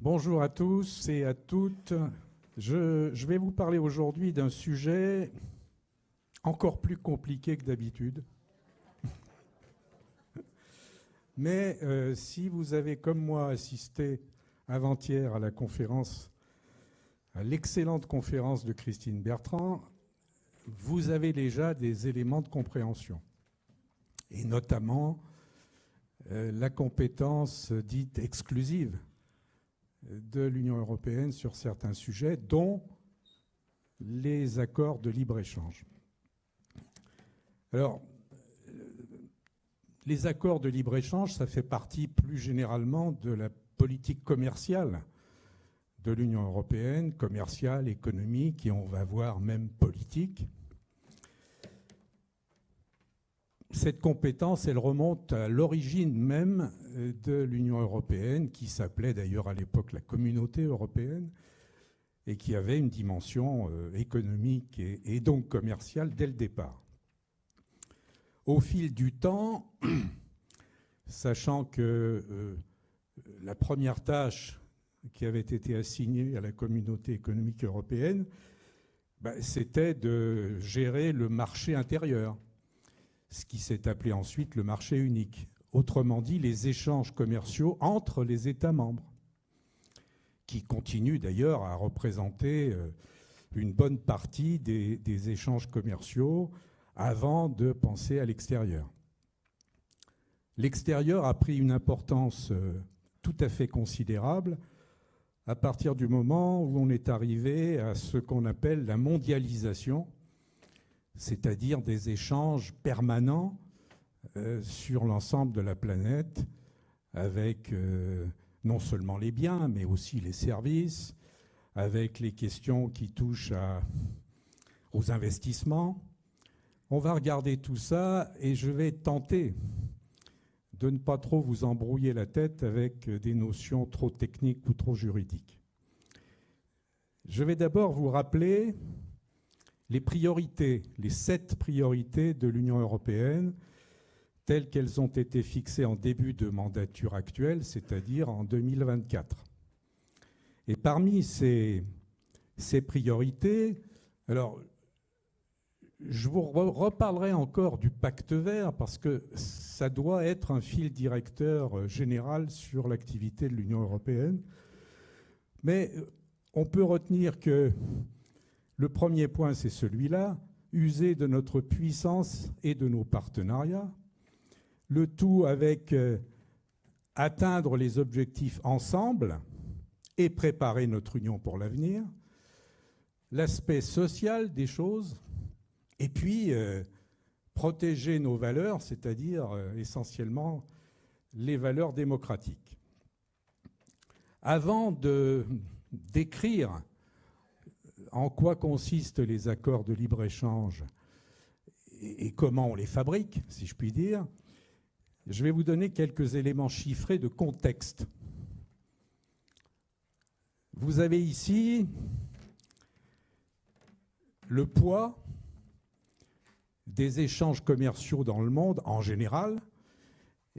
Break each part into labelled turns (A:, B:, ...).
A: Bonjour à tous et à toutes. Je vais vous parler aujourd'hui d'un sujet encore plus compliqué que d'habitude. Mais si vous avez, comme moi, assisté avant-hier à la conférence, à l'excellente conférence de Christine Bertrand, vous avez déjà des éléments de compréhension. Et notamment la compétence dite exclusive de l'Union européenne sur certains sujets, dont les accords de libre-échange. Alors, les accords de libre-échange, ça fait partie plus généralement de la politique commerciale de l'Union européenne, commerciale, économique, et on va voir même politique. Cette compétence, elle remonte à l'origine même de l'Union européenne, qui s'appelait d'ailleurs à l'époque la Communauté européenne, et qui avait une dimension économique et donc commerciale dès le départ. Au fil du temps, sachant que la première tâche qui avait été assignée à la Communauté économique européenne, c'était de gérer le marché intérieur, ce qui s'est appelé ensuite le marché unique. Autrement dit, les échanges commerciaux entre les États membres, qui continuent d'ailleurs à représenter une bonne partie des échanges commerciaux avant de penser à l'extérieur. L'extérieur a pris une importance tout à fait considérable à partir du moment où on est arrivé à ce qu'on appelle la mondialisation, c'est-à-dire des échanges permanents sur l'ensemble de la planète avec non seulement les biens, mais aussi les services, avec les questions qui touchent aux investissements. On va regarder tout ça et je vais tenter de ne pas trop vous embrouiller la tête avec des notions trop techniques ou trop juridiques. Je vais d'abord vous rappeler les priorités, les 7 priorités de l'Union européenne, telles qu'elles ont été fixées en début de mandature actuelle, c'est-à-dire en 2024. Et parmi ces priorités, alors je vous reparlerai encore du pacte vert parce que ça doit être un fil directeur général sur l'activité de l'Union européenne. Mais on peut retenir que le premier point, c'est celui-là, user de notre puissance et de nos partenariats, le tout avec atteindre les objectifs ensemble et préparer notre union pour l'avenir, l'aspect social des choses, et puis protéger nos valeurs, c'est-à-dire essentiellement les valeurs démocratiques. Avant de décrire en quoi consistent les accords de libre-échange et comment on les fabrique, si je puis dire, je vais vous donner quelques éléments chiffrés de contexte. Vous avez ici le poids des échanges commerciaux dans le monde en général,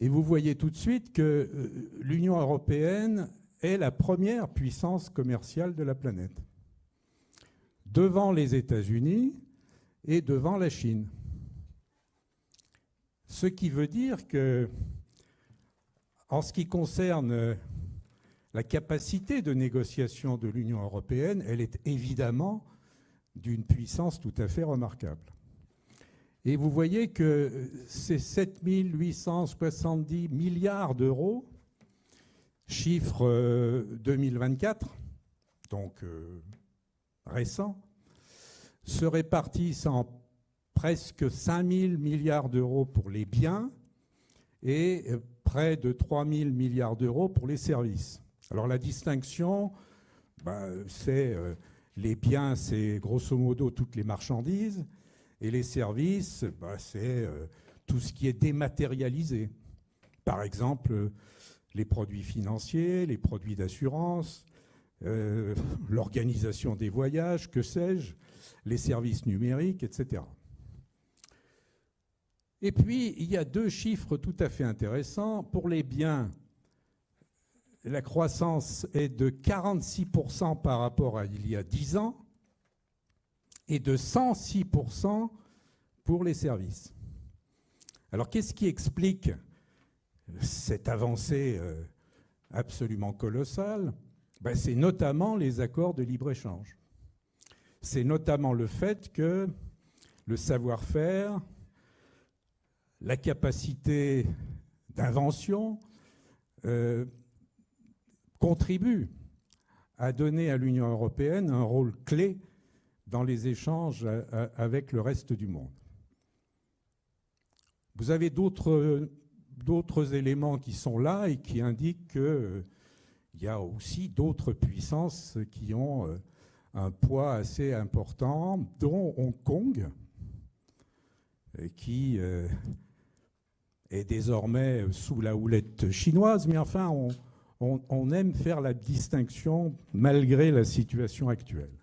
A: et vous voyez tout de suite que l'Union européenne est la première puissance commerciale de la planète, devant les États-Unis et devant la Chine. Ce qui veut dire que, en ce qui concerne la capacité de négociation de l'Union européenne, elle est évidemment d'une puissance tout à fait remarquable. Et vous voyez que ces 7 870 milliards d'euros, chiffre 2024, donc récent, se répartissent en presque 5 000 milliards d'euros pour les biens et près de 3 000 milliards d'euros pour les services. Alors la distinction, c'est les biens, c'est grosso modo toutes les marchandises, et les services, c'est tout ce qui est dématérialisé. Par exemple, les produits financiers, les produits d'assurance, l'organisation des voyages, que sais-je, les services numériques, etc. Et puis, il y a 2 chiffres tout à fait intéressants. Pour les biens, la croissance est de 46% par rapport à il y a 10 ans et de 106% pour les services. Alors qu'est-ce qui explique cette avancée absolument colossale? C'est notamment les accords de libre-échange. C'est notamment le fait que le savoir-faire, la capacité d'invention contribuent à donner à l'Union européenne un rôle clé dans les échanges avec le reste du monde. Vous avez d'autres éléments qui sont là et qui indiquent qu'il y a aussi d'autres puissances qui ont un poids assez important, dont Hong Kong, qui est désormais sous la houlette chinoise, mais enfin, on aime faire la distinction malgré la situation actuelle.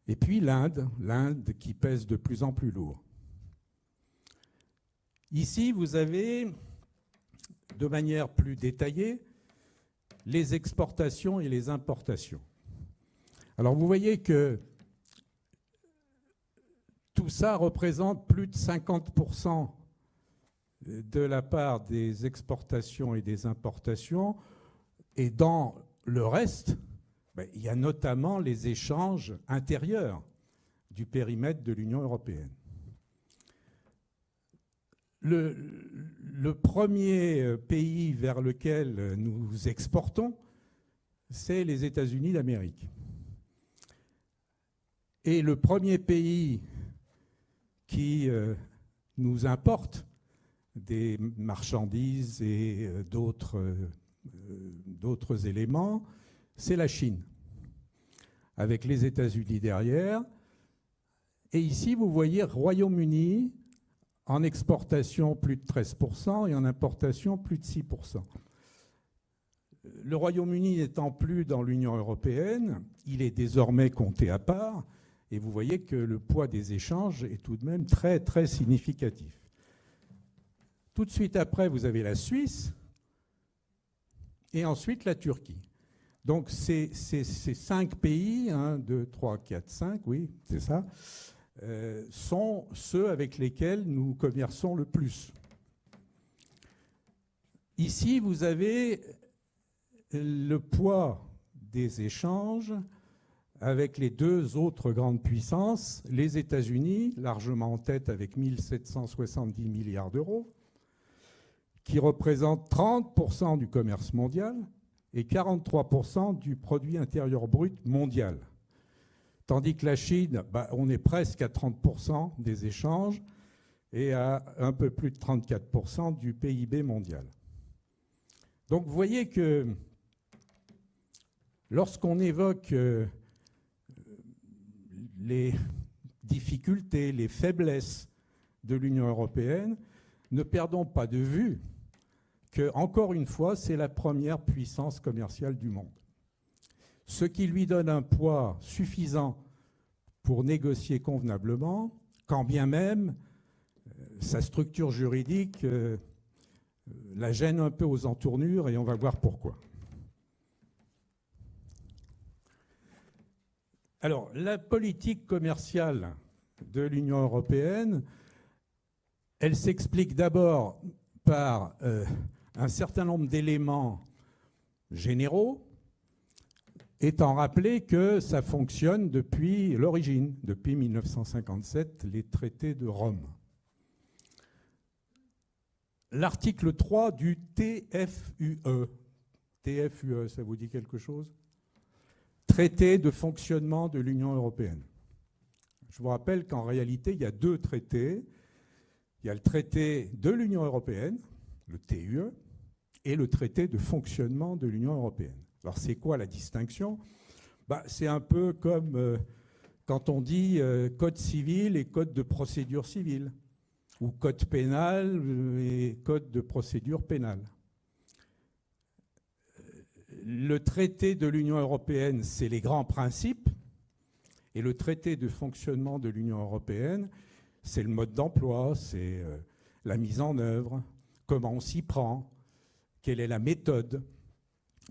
A: Et puis l'Inde qui pèse de plus en plus lourd. Ici, vous avez, de manière plus détaillée, les exportations et les importations. Alors vous voyez que tout ça représente plus de 50% de la part des exportations et des importations. Et dans le reste, il y a notamment les échanges intérieurs du périmètre de l'Union européenne. Le premier pays vers lequel nous exportons, c'est les États-Unis d'Amérique. Et le premier pays qui nous importe des marchandises et d'autres éléments, c'est la Chine, avec les États-Unis derrière. Et ici, vous voyez Royaume-Uni, en exportation plus de 13% et en importation plus de 6%. Le Royaume-Uni n'étant plus dans l'Union européenne, il est désormais compté à part. Et vous voyez que le poids des échanges est tout de même très, très significatif. Tout de suite après, vous avez la Suisse et ensuite la Turquie. Donc, ces 5 pays, 1, 2, 3, 4, 5, oui, c'est ça, sont ceux avec lesquels nous commerçons le plus. Ici, vous avez le poids des échanges avec les deux autres grandes puissances, les États-Unis, largement en tête avec 1 770 milliards d'euros, qui représentent 30% du commerce mondial et 43% du produit intérieur brut mondial. Tandis que la Chine, on est presque à 30% des échanges et à un peu plus de 34% du PIB mondial. Donc vous voyez que lorsqu'on évoque les difficultés, les faiblesses de l'Union européenne, ne perdons pas de vue que, encore une fois, c'est la première puissance commerciale du monde. Ce qui lui donne un poids suffisant pour négocier convenablement, quand bien même sa structure juridique la gêne un peu aux entournures, et on va voir pourquoi. Alors, la politique commerciale de l'Union européenne, elle s'explique d'abord par un certain nombre d'éléments généraux, étant rappelé que ça fonctionne depuis l'origine, depuis 1957, les traités de Rome. L'article 3 du TFUE. TFUE, ça vous dit quelque chose ? Traité de fonctionnement de l'Union européenne. Je vous rappelle qu'en réalité, il y a deux traités. Il y a le traité de l'Union européenne, le TUE, et le traité de fonctionnement de l'Union européenne. Alors, c'est quoi la distinction ? C'est un peu comme quand on dit code civil et code de procédure civile, ou code pénal et code de procédure pénale. Le traité de l'Union européenne, c'est les grands principes, et le traité de fonctionnement de l'Union européenne, c'est le mode d'emploi, c'est la mise en œuvre, comment on s'y prend, quelle est la méthode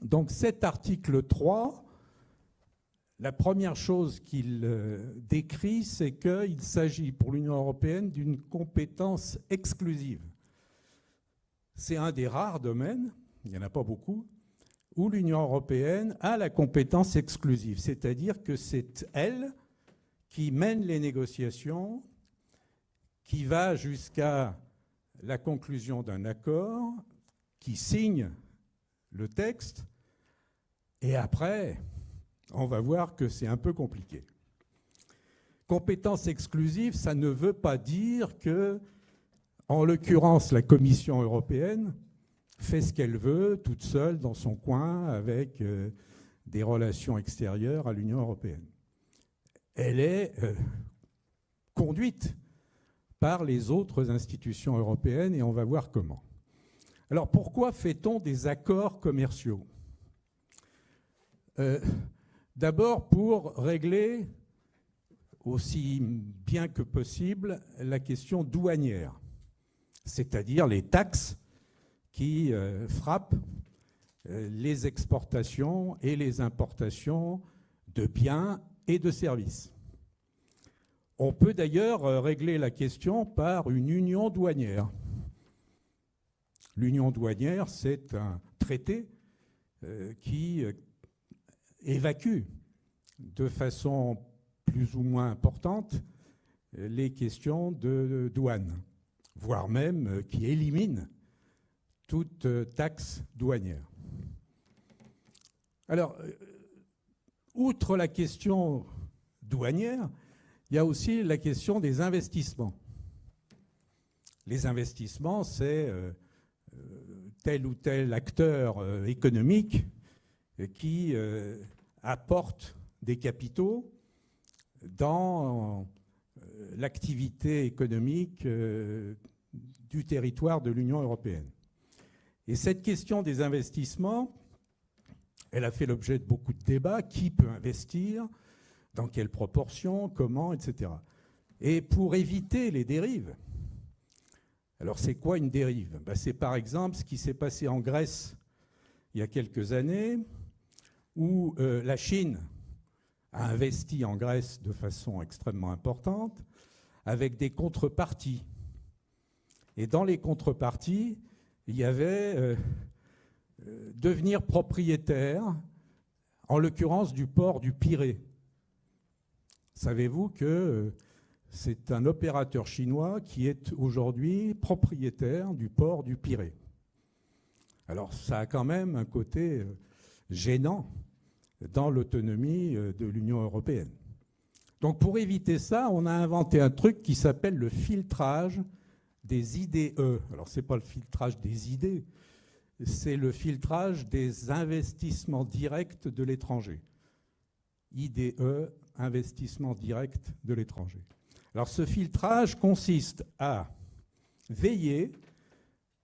A: Donc cet article 3, la première chose qu'il décrit, c'est qu'il s'agit pour l'Union européenne d'une compétence exclusive. C'est un des rares domaines, il n'y en a pas beaucoup, où l'Union européenne a la compétence exclusive, c'est-à-dire que c'est elle qui mène les négociations, qui va jusqu'à la conclusion d'un accord, qui signe le texte, et après, on va voir que c'est un peu compliqué. Compétence exclusive, ça ne veut pas dire que, en l'occurrence, la Commission européenne fait ce qu'elle veut, toute seule, dans son coin, avec des relations extérieures à l'Union européenne. Elle est conduite par les autres institutions européennes, et on va voir comment. Alors, pourquoi fait-on des accords commerciaux ? D'abord, pour régler aussi bien que possible la question douanière, c'est-à-dire les taxes qui frappent les exportations et les importations de biens et de services. On peut d'ailleurs régler la question par une union douanière. L'union douanière, c'est un traité qui évacue de façon plus ou moins importante les questions de douane, voire même qui élimine toute taxe douanière. Alors, outre la question douanière, il y a aussi la question des investissements. Les investissements, c'est tel ou tel acteur économique qui apporte des capitaux dans l'activité économique du territoire de l'Union européenne. Et cette question des investissements, elle a fait l'objet de beaucoup de débats. Qui peut investir ? Dans quelles proportions ? Comment ? Etc. Et pour éviter les dérives, alors c'est quoi une dérive ? C'est par exemple ce qui s'est passé en Grèce il y a quelques années, où la Chine a investi en Grèce de façon extrêmement importante, avec des contreparties. Et dans les contreparties, il y avait devenir propriétaire, en l'occurrence du port du Pirée. Savez-vous que c'est un opérateur chinois qui est aujourd'hui propriétaire du port du Pirée? Alors ça a quand même un côté gênant dans l'autonomie de l'Union européenne. Donc pour éviter ça, on a inventé un truc qui s'appelle le filtrage des IDE. Alors ce n'est pas le filtrage des idées, c'est le filtrage des investissements directs de l'étranger. IDE, investissement direct de l'étranger. Alors ce filtrage consiste à veiller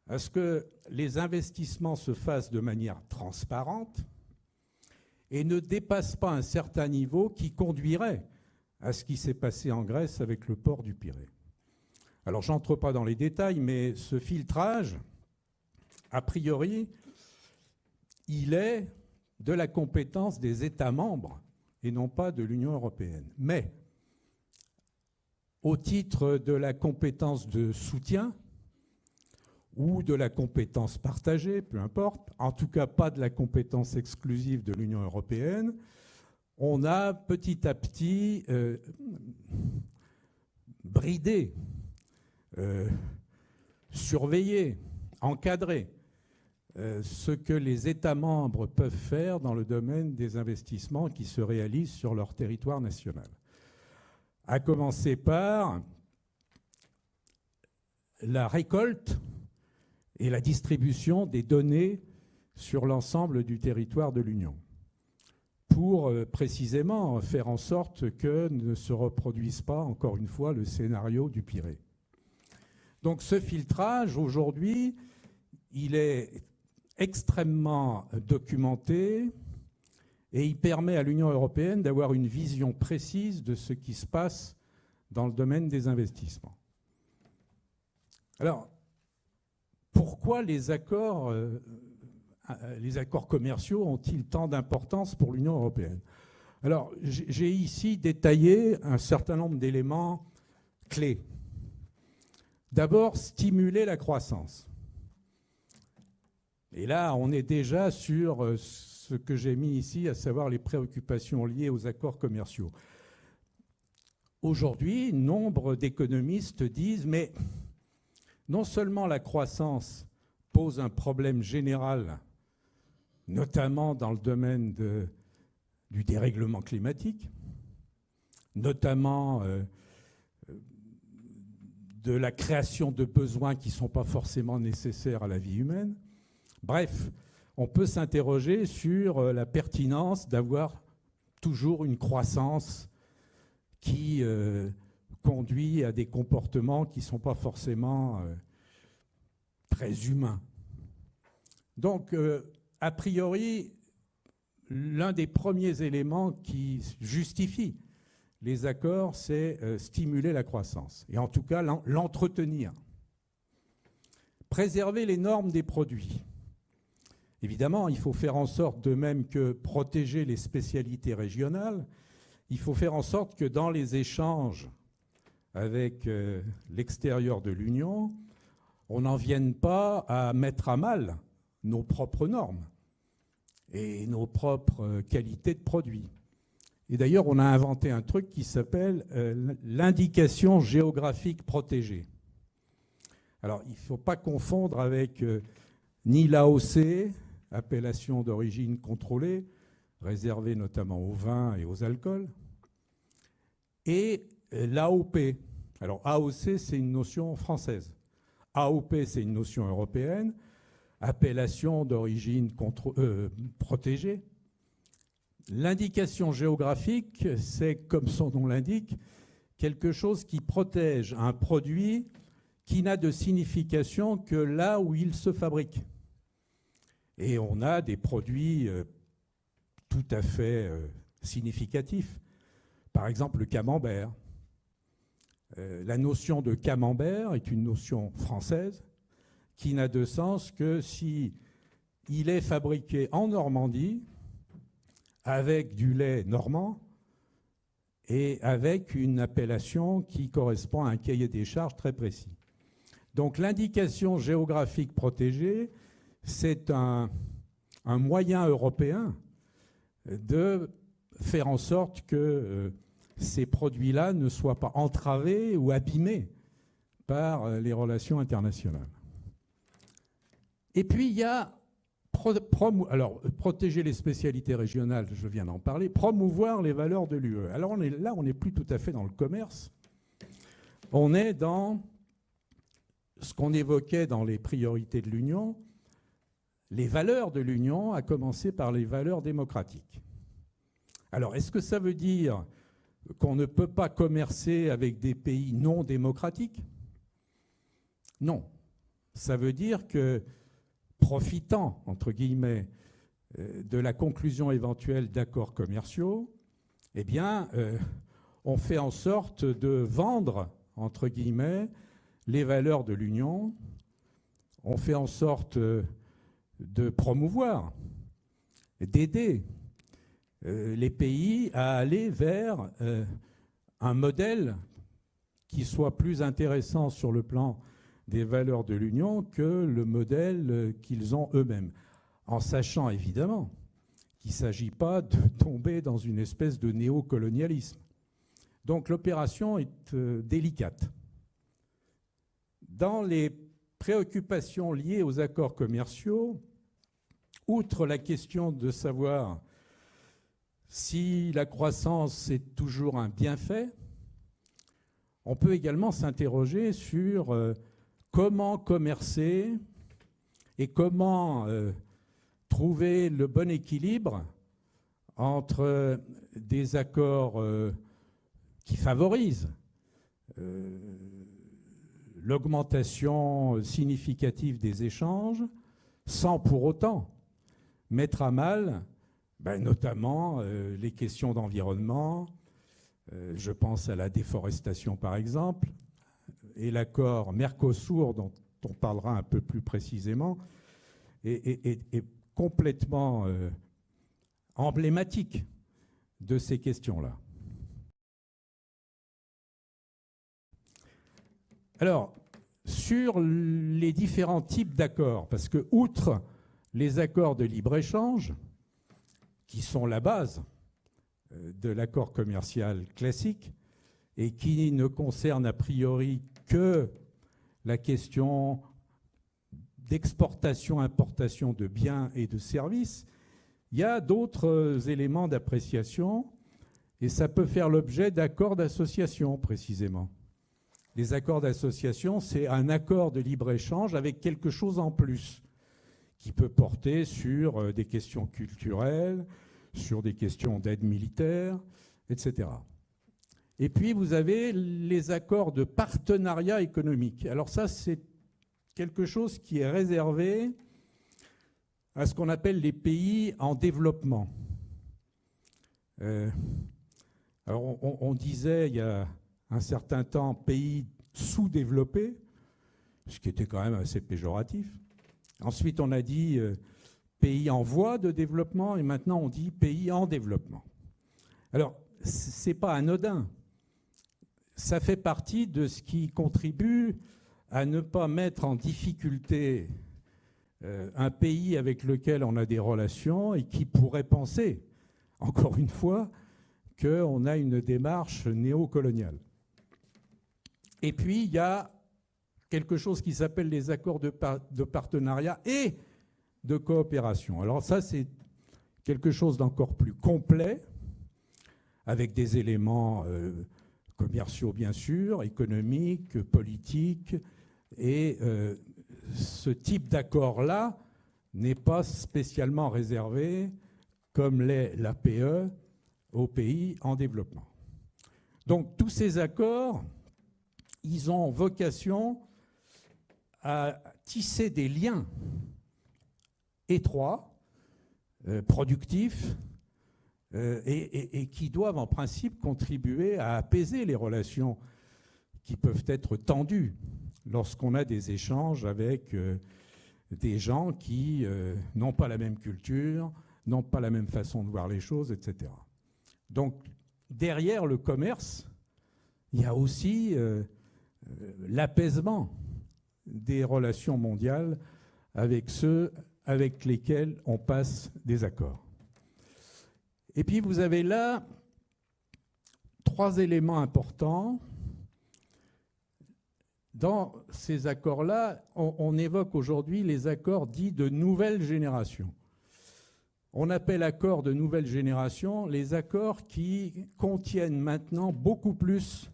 A: à ce que les investissements se fassent de manière transparente et ne dépassent pas un certain niveau qui conduirait à ce qui s'est passé en Grèce avec le port du Pirée. Alors je n'entre pas dans les détails, mais ce filtrage, a priori, il est de la compétence des États membres et non pas de l'Union européenne. Mais, au titre de la compétence de soutien ou de la compétence partagée, peu importe, en tout cas pas de la compétence exclusive de l'Union européenne, on a petit à petit bridé, surveillé, encadré ce que les États membres peuvent faire dans le domaine des investissements qui se réalisent sur leur territoire national. À commencer par la récolte et la distribution des données sur l'ensemble du territoire de l'Union, pour précisément faire en sorte que ne se reproduise pas, encore une fois, le scénario du Pirée. Donc ce filtrage, aujourd'hui, il est extrêmement documenté et il permet à l'Union européenne d'avoir une vision précise de ce qui se passe dans le domaine des investissements. Alors, pourquoi les accords les accords commerciaux ont-ils tant d'importance pour l'Union européenne? Alors, j'ai ici détaillé un certain nombre d'éléments clés. D'abord, stimuler la croissance. Et là, on est déjà sur ce que j'ai mis ici, à savoir les préoccupations liées aux accords commerciaux. Aujourd'hui, nombre d'économistes disent, mais non seulement la croissance pose un problème général, notamment dans le domaine du dérèglement climatique, notamment de la création de besoins qui ne sont pas forcément nécessaires à la vie humaine. Bref, on peut s'interroger sur la pertinence d'avoir toujours une croissance qui conduit à des comportements qui ne sont pas forcément très humains. Donc, a priori, l'un des premiers éléments qui justifie les accords, c'est stimuler la croissance, et en tout cas l'entretenir. Préserver les normes des produits. Évidemment, il faut faire en sorte, de même que protéger les spécialités régionales, il faut faire en sorte que dans les échanges avec l'extérieur de l'Union, on n'en vienne pas à mettre à mal nos propres normes et nos propres qualités de produits. Et d'ailleurs, on a inventé un truc qui s'appelle l'indication géographique protégée. Alors, il ne faut pas confondre avec ni l'AOC, appellation d'origine contrôlée, réservée notamment aux vins et aux alcools, et l'AOP. Alors, AOC, c'est une notion française. AOP, c'est une notion européenne, appellation d'origine protégée. L'indication géographique, c'est, comme son nom l'indique, quelque chose qui protège un produit qui n'a de signification que là où il se fabrique. Et on a des produits tout à fait significatifs. Par exemple, le camembert. La notion de camembert est une notion française qui n'a de sens que si il est fabriqué en Normandie avec du lait normand et avec une appellation qui correspond à un cahier des charges très précis. Donc l'indication géographique protégée, c'est un moyen européen de faire en sorte que ces produits-là ne soient pas entravés ou abîmés par les relations internationales. Et puis il y a protéger les spécialités régionales, je viens d'en parler, promouvoir les valeurs de l'UE. Alors on n'est plus tout à fait dans le commerce, on est dans ce qu'on évoquait dans les priorités de l'Union, les valeurs de l'Union, à commencer par les valeurs démocratiques. Alors, est-ce que ça veut dire qu'on ne peut pas commercer avec des pays non démocratiques? Non. Ça veut dire que, profitant, entre guillemets, de la conclusion éventuelle d'accords commerciaux, eh bien, on fait en sorte de vendre, entre guillemets, les valeurs de l'Union, on fait en sorte de promouvoir, d'aider les pays à aller vers un modèle qui soit plus intéressant sur le plan des valeurs de l'Union que le modèle qu'ils ont eux-mêmes. En sachant évidemment qu'il ne s'agit pas de tomber dans une espèce de néocolonialisme. Donc l'opération est délicate. Dans les préoccupations liées aux accords commerciaux, outre la question de savoir si la croissance est toujours un bienfait, on peut également s'interroger sur comment commercer et comment trouver le bon équilibre entre des accords qui favorisent l'augmentation significative des échanges sans pour autant mettre à mal notamment les questions d'environnement, je pense à la déforestation par exemple, et l'accord Mercosur dont on parlera un peu plus précisément, est complètement emblématique de ces questions-là. Alors, sur les différents types d'accords, parce que outre les accords de libre-échange, qui sont la base de l'accord commercial classique et qui ne concernent a priori que la question d'exportation-importation de biens et de services, il y a d'autres éléments d'appréciation et ça peut faire l'objet d'accords d'association précisément. Les accords d'association, c'est un accord de libre-échange avec quelque chose en plus qui peut porter sur des questions culturelles, sur des questions d'aide militaire, etc. Et puis, vous avez les accords de partenariat économique. Alors ça, c'est quelque chose qui est réservé à ce qu'on appelle les pays en développement. Alors, on disait il y a un certain temps pays sous-développés, ce qui était quand même assez péjoratif. Ensuite, on a dit pays en voie de développement et maintenant on dit pays en développement. Alors, ce n'est pas anodin. Ça fait partie de ce qui contribue à ne pas mettre en difficulté un pays avec lequel on a des relations et qui pourrait penser, encore une fois, qu'on a une démarche néocoloniale. Et puis, il y a quelque chose qui s'appelle les accords de partenariat et de coopération. Alors ça, c'est quelque chose d'encore plus complet, avec des éléments commerciaux, bien sûr, économiques, politiques, et ce type d'accord-là n'est pas spécialement réservé, comme l'est l'APE, aux pays en développement. Donc tous ces accords, ils ont vocation à tisser des liens étroits, productifs, et qui doivent en principe contribuer à apaiser les relations qui peuvent être tendues lorsqu'on a des échanges avec des gens qui n'ont pas la même culture, n'ont pas la même façon de voir les choses, etc. Donc, derrière le commerce, il y a aussi l'apaisement des relations mondiales avec ceux avec lesquels on passe des accords. Et puis vous avez là 3 éléments importants. Dans ces accords-là, on évoque aujourd'hui les accords dits de nouvelle génération. On appelle accords de nouvelle génération les accords qui contiennent maintenant beaucoup plus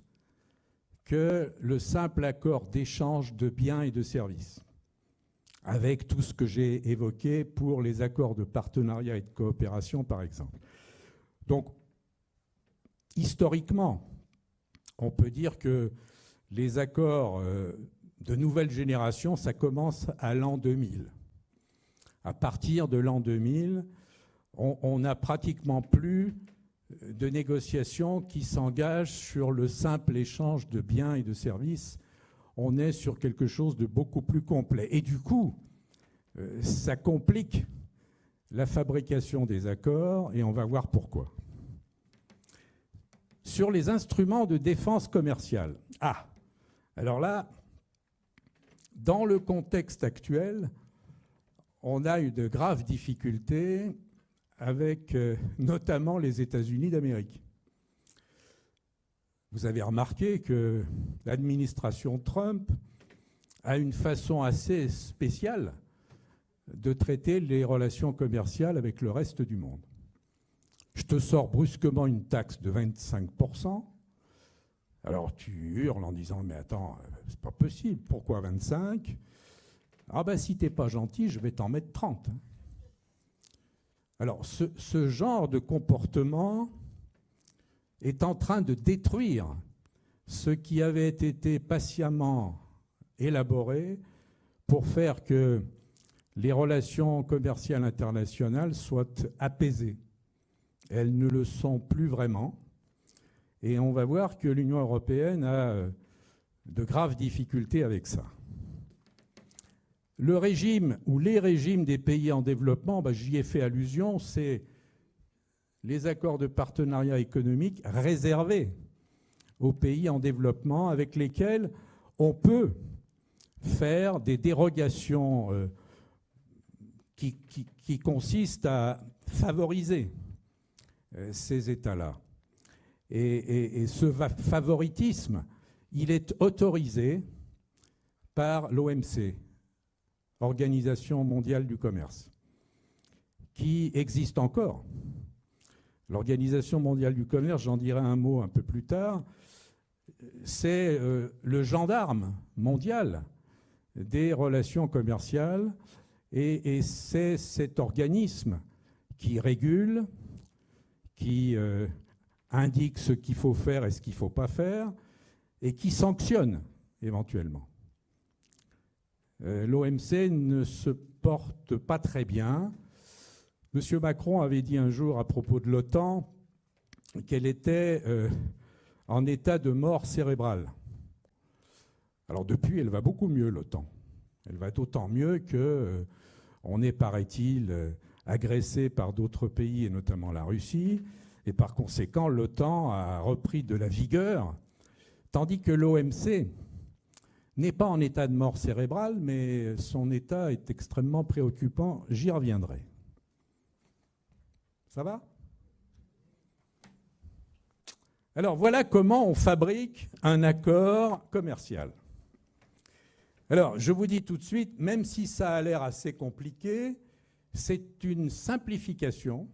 A: que le simple accord d'échange de biens et de services, avec tout ce que j'ai évoqué pour les accords de partenariat et de coopération, par exemple. Donc, historiquement, on peut dire que les accords de nouvelle génération, ça commence à l'an 2000. À partir de l'an 2000, on n'a pratiquement plus de négociations qui s'engagent sur le simple échange de biens et de services. On est sur quelque chose de beaucoup plus complet. Et du coup, ça complique la fabrication des accords, et on va voir pourquoi. Sur les instruments de défense commerciale. Alors là, dans le contexte actuel, on a eu de graves difficultés avec notamment les États-Unis d'Amérique. Vous avez remarqué que l'administration Trump a une façon assez spéciale de traiter les relations commerciales avec le reste du monde. Je te sors brusquement une taxe de 25%. Alors tu hurles en disant « mais attends, c'est pas possible, pourquoi 25 ?» Ah ben si t'es pas gentil, je vais t'en mettre 30. Alors ce genre de comportement est en train de détruire ce qui avait été patiemment élaboré pour faire que les relations commerciales internationales soient apaisées. Elles ne le sont plus vraiment. Et on va voir que l'Union européenne a de graves difficultés avec ça. Le régime ou les régimes des pays en développement, j'y ai fait allusion, c'est les accords de partenariat économique réservés aux pays en développement avec lesquels on peut faire des dérogations qui consistent à favoriser ces États-là. Et ce favoritisme, il est autorisé par l'OMC, Organisation mondiale du commerce, qui existe encore. L'Organisation mondiale du commerce, j'en dirai un mot un peu plus tard, c'est le gendarme mondial des relations commerciales et c'est cet organisme qui régule, qui indique ce qu'il faut faire et ce qu'il ne faut pas faire et qui sanctionne éventuellement. L'OMC ne se porte pas très bien. M. Macron avait dit un jour à propos de l'OTAN qu'elle était en état de mort cérébrale. Alors depuis, elle va beaucoup mieux, l'OTAN. Elle va d'autant mieux qu'on est, paraît-il, agressé par d'autres pays, et notamment la Russie, et par conséquent, l'OTAN a repris de la vigueur, tandis que l'OMC n'est pas en état de mort cérébrale, mais son état est extrêmement préoccupant. J'y reviendrai. Ça va ? Alors voilà comment on fabrique un accord commercial. Alors je vous dis tout de suite, même si ça a l'air assez compliqué, c'est une simplification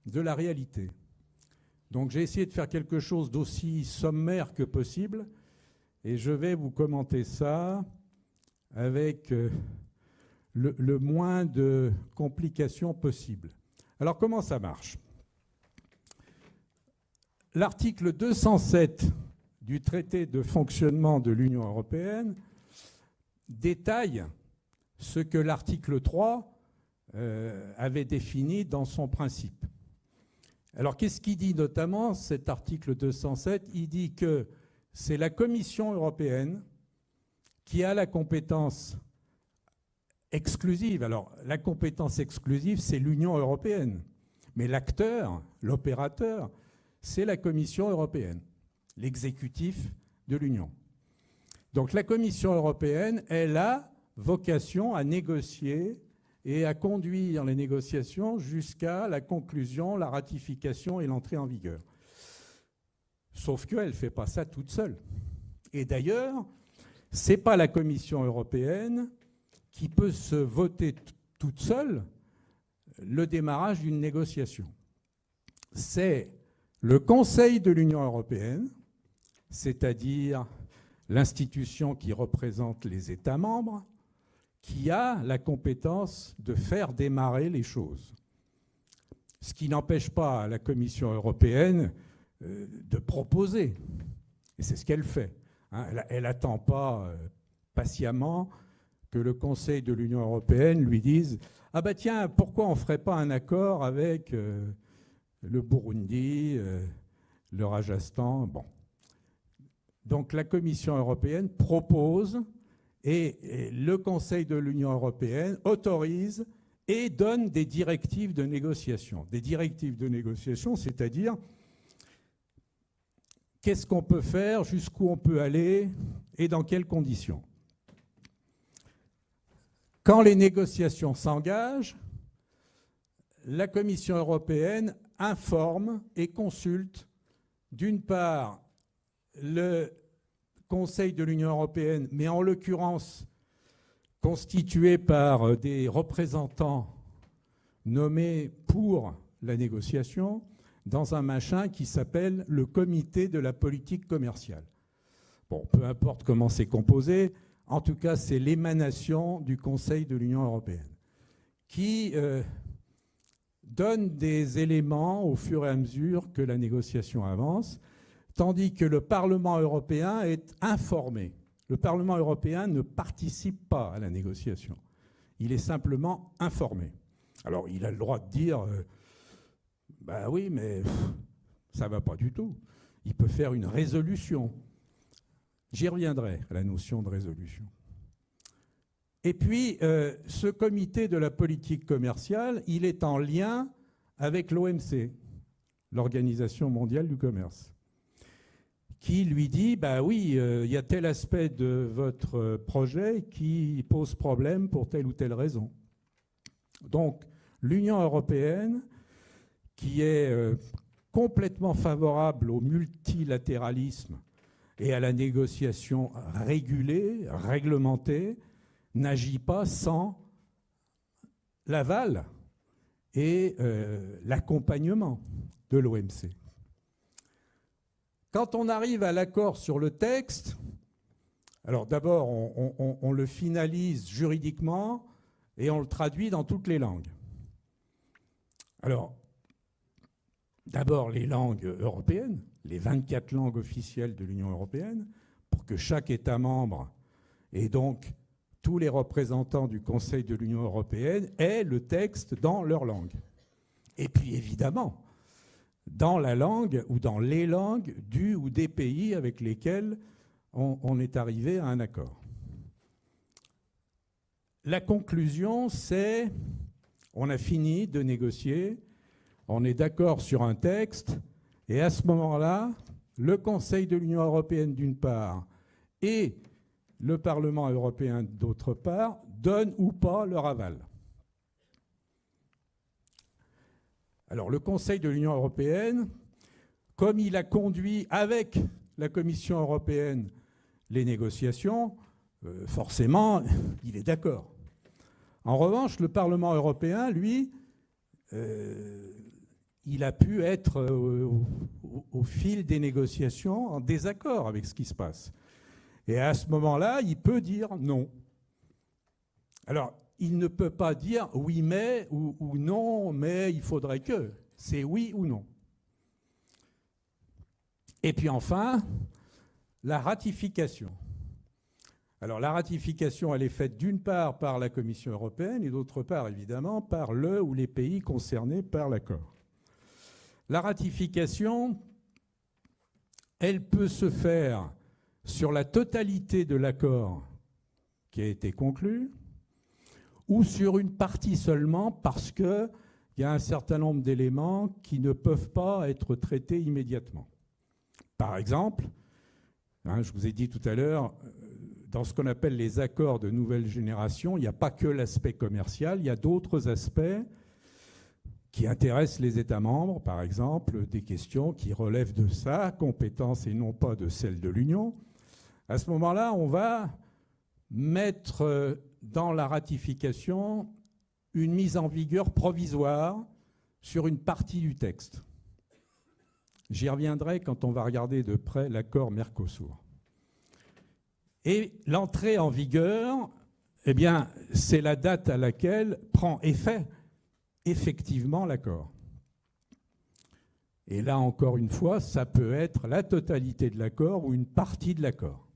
A: de la réalité. Donc j'ai essayé de faire quelque chose d'aussi sommaire que possible et je vais vous commenter ça avec le moins de complications possible. Alors comment ça marche ? L'article 207 du traité de fonctionnement de l'Union européenne détaille ce que l'article 3 avait défini dans son principe. Alors qu'est-ce qu'il dit notamment, cet article 207 ? Il dit que c'est la Commission européenne qui a la compétence exclusive. Alors la compétence exclusive, c'est l'Union européenne. Mais l'acteur, l'opérateur, c'est la Commission européenne, l'exécutif de l'Union. Donc la Commission européenne, elle a vocation à négocier et à conduire les négociations jusqu'à la conclusion, la ratification et l'entrée en vigueur. Sauf qu'elle ne fait pas ça toute seule. Et d'ailleurs, ce n'est pas la Commission européenne qui peut se voter toute seule le démarrage d'une négociation. C'est le Conseil de l'Union européenne, c'est-à-dire l'institution qui représente les États membres, qui a la compétence de faire démarrer les choses. Ce qui n'empêche pas la Commission européenne de proposer. Et c'est ce qu'elle fait. Hein. Elle n'attend pas patiemment que le Conseil de l'Union européenne lui dise « Ah ben tiens, pourquoi on ne ferait pas un accord avec le Burundi, le Rajasthan ?» Bon. Donc la Commission européenne propose et le Conseil de l'Union européenne autorise et donne des directives de négociation. Des directives de négociation, c'est-à-dire qu'est-ce qu'on peut faire, jusqu'où on peut aller et dans quelles conditions. Quand les négociations s'engagent, la Commission européenne informe et consulte d'une part le Conseil de l'Union européenne, mais en l'occurrence constitué par des représentants nommés pour la négociation, dans un machin qui s'appelle le Comité de la politique commerciale. Bon, peu importe comment c'est composé, en tout cas c'est l'émanation du Conseil de l'Union européenne, qui donne des éléments au fur et à mesure que la négociation avance, tandis que le Parlement européen est informé. Le Parlement européen ne participe pas à la négociation. Il est simplement informé. Alors, il a le droit de dire bah oui, mais ça ne va pas du tout. Il peut faire une résolution. J'y reviendrai à la notion de résolution. Et puis, ce comité de la politique commerciale, il est en lien avec l'OMC, l'Organisation mondiale du commerce, qui lui dit, bah oui, il y a tel aspect de votre projet qui pose problème pour telle ou telle raison. Donc, l'Union européenne, qui est complètement favorable au multilatéralisme et à la négociation régulée, réglementée, n'agit pas sans l'aval et l'accompagnement de l'OMC. Quand on arrive à l'accord sur le texte, alors d'abord on le finalise juridiquement et on le traduit dans toutes les langues. Alors, d'abord les langues européennes, les 24 langues officielles de l'Union européenne, pour que chaque État membre et donc tous les représentants du Conseil de l'Union européenne aient le texte dans leur langue. Et puis évidemment, dans la langue ou dans les langues du ou des pays avec lesquels on est arrivé à un accord. La conclusion, c'est on a fini de négocier, on est d'accord sur un texte, et à ce moment-là, le Conseil de l'Union européenne d'une part et le Parlement européen d'autre part donnent ou pas leur aval. Alors le Conseil de l'Union européenne, comme il a conduit avec la Commission européenne les négociations, forcément, il est d'accord. En revanche, le Parlement européen, lui, il a pu être au fil des négociations en désaccord avec ce qui se passe. Et à ce moment-là, il peut dire non. Alors, il ne peut pas dire oui mais ou non mais il faudrait que. C'est oui ou non. Et puis enfin, la ratification. Alors la ratification, elle est faite d'une part par la Commission européenne et d'autre part, évidemment, par le ou les pays concernés par l'accord. La ratification, elle peut se faire sur la totalité de l'accord qui a été conclu ou sur une partie seulement parce qu'il y a un certain nombre d'éléments qui ne peuvent pas être traités immédiatement. Par exemple, je vous ai dit tout à l'heure, dans ce qu'on appelle les accords de nouvelle génération, il n'y a pas que l'aspect commercial, il y a d'autres aspects qui intéressent les États membres, par exemple, des questions qui relèvent de sa compétence et non pas de celle de l'Union. À ce moment-là, on va mettre dans la ratification une mise en vigueur provisoire sur une partie du texte. J'y reviendrai quand on va regarder de près l'accord Mercosur. Et l'entrée en vigueur, eh bien, c'est la date à laquelle prend effet effectivement l'accord. Et là, encore une fois, ça peut être la totalité de l'accord ou une partie de l'accord.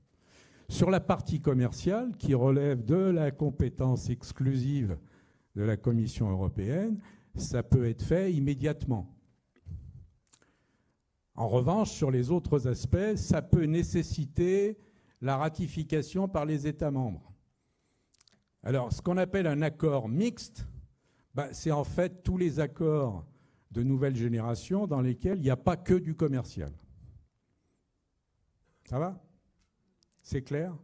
A: Sur la partie commerciale, qui relève de la compétence exclusive de la Commission européenne, ça peut être fait immédiatement. En revanche, sur les autres aspects, ça peut nécessiter la ratification par les États membres. Alors, ce qu'on appelle un accord mixte, c'est en fait tous les accords de nouvelle génération dans lesquels il n'y a pas que du commercial. Ça va ? C'est clair ?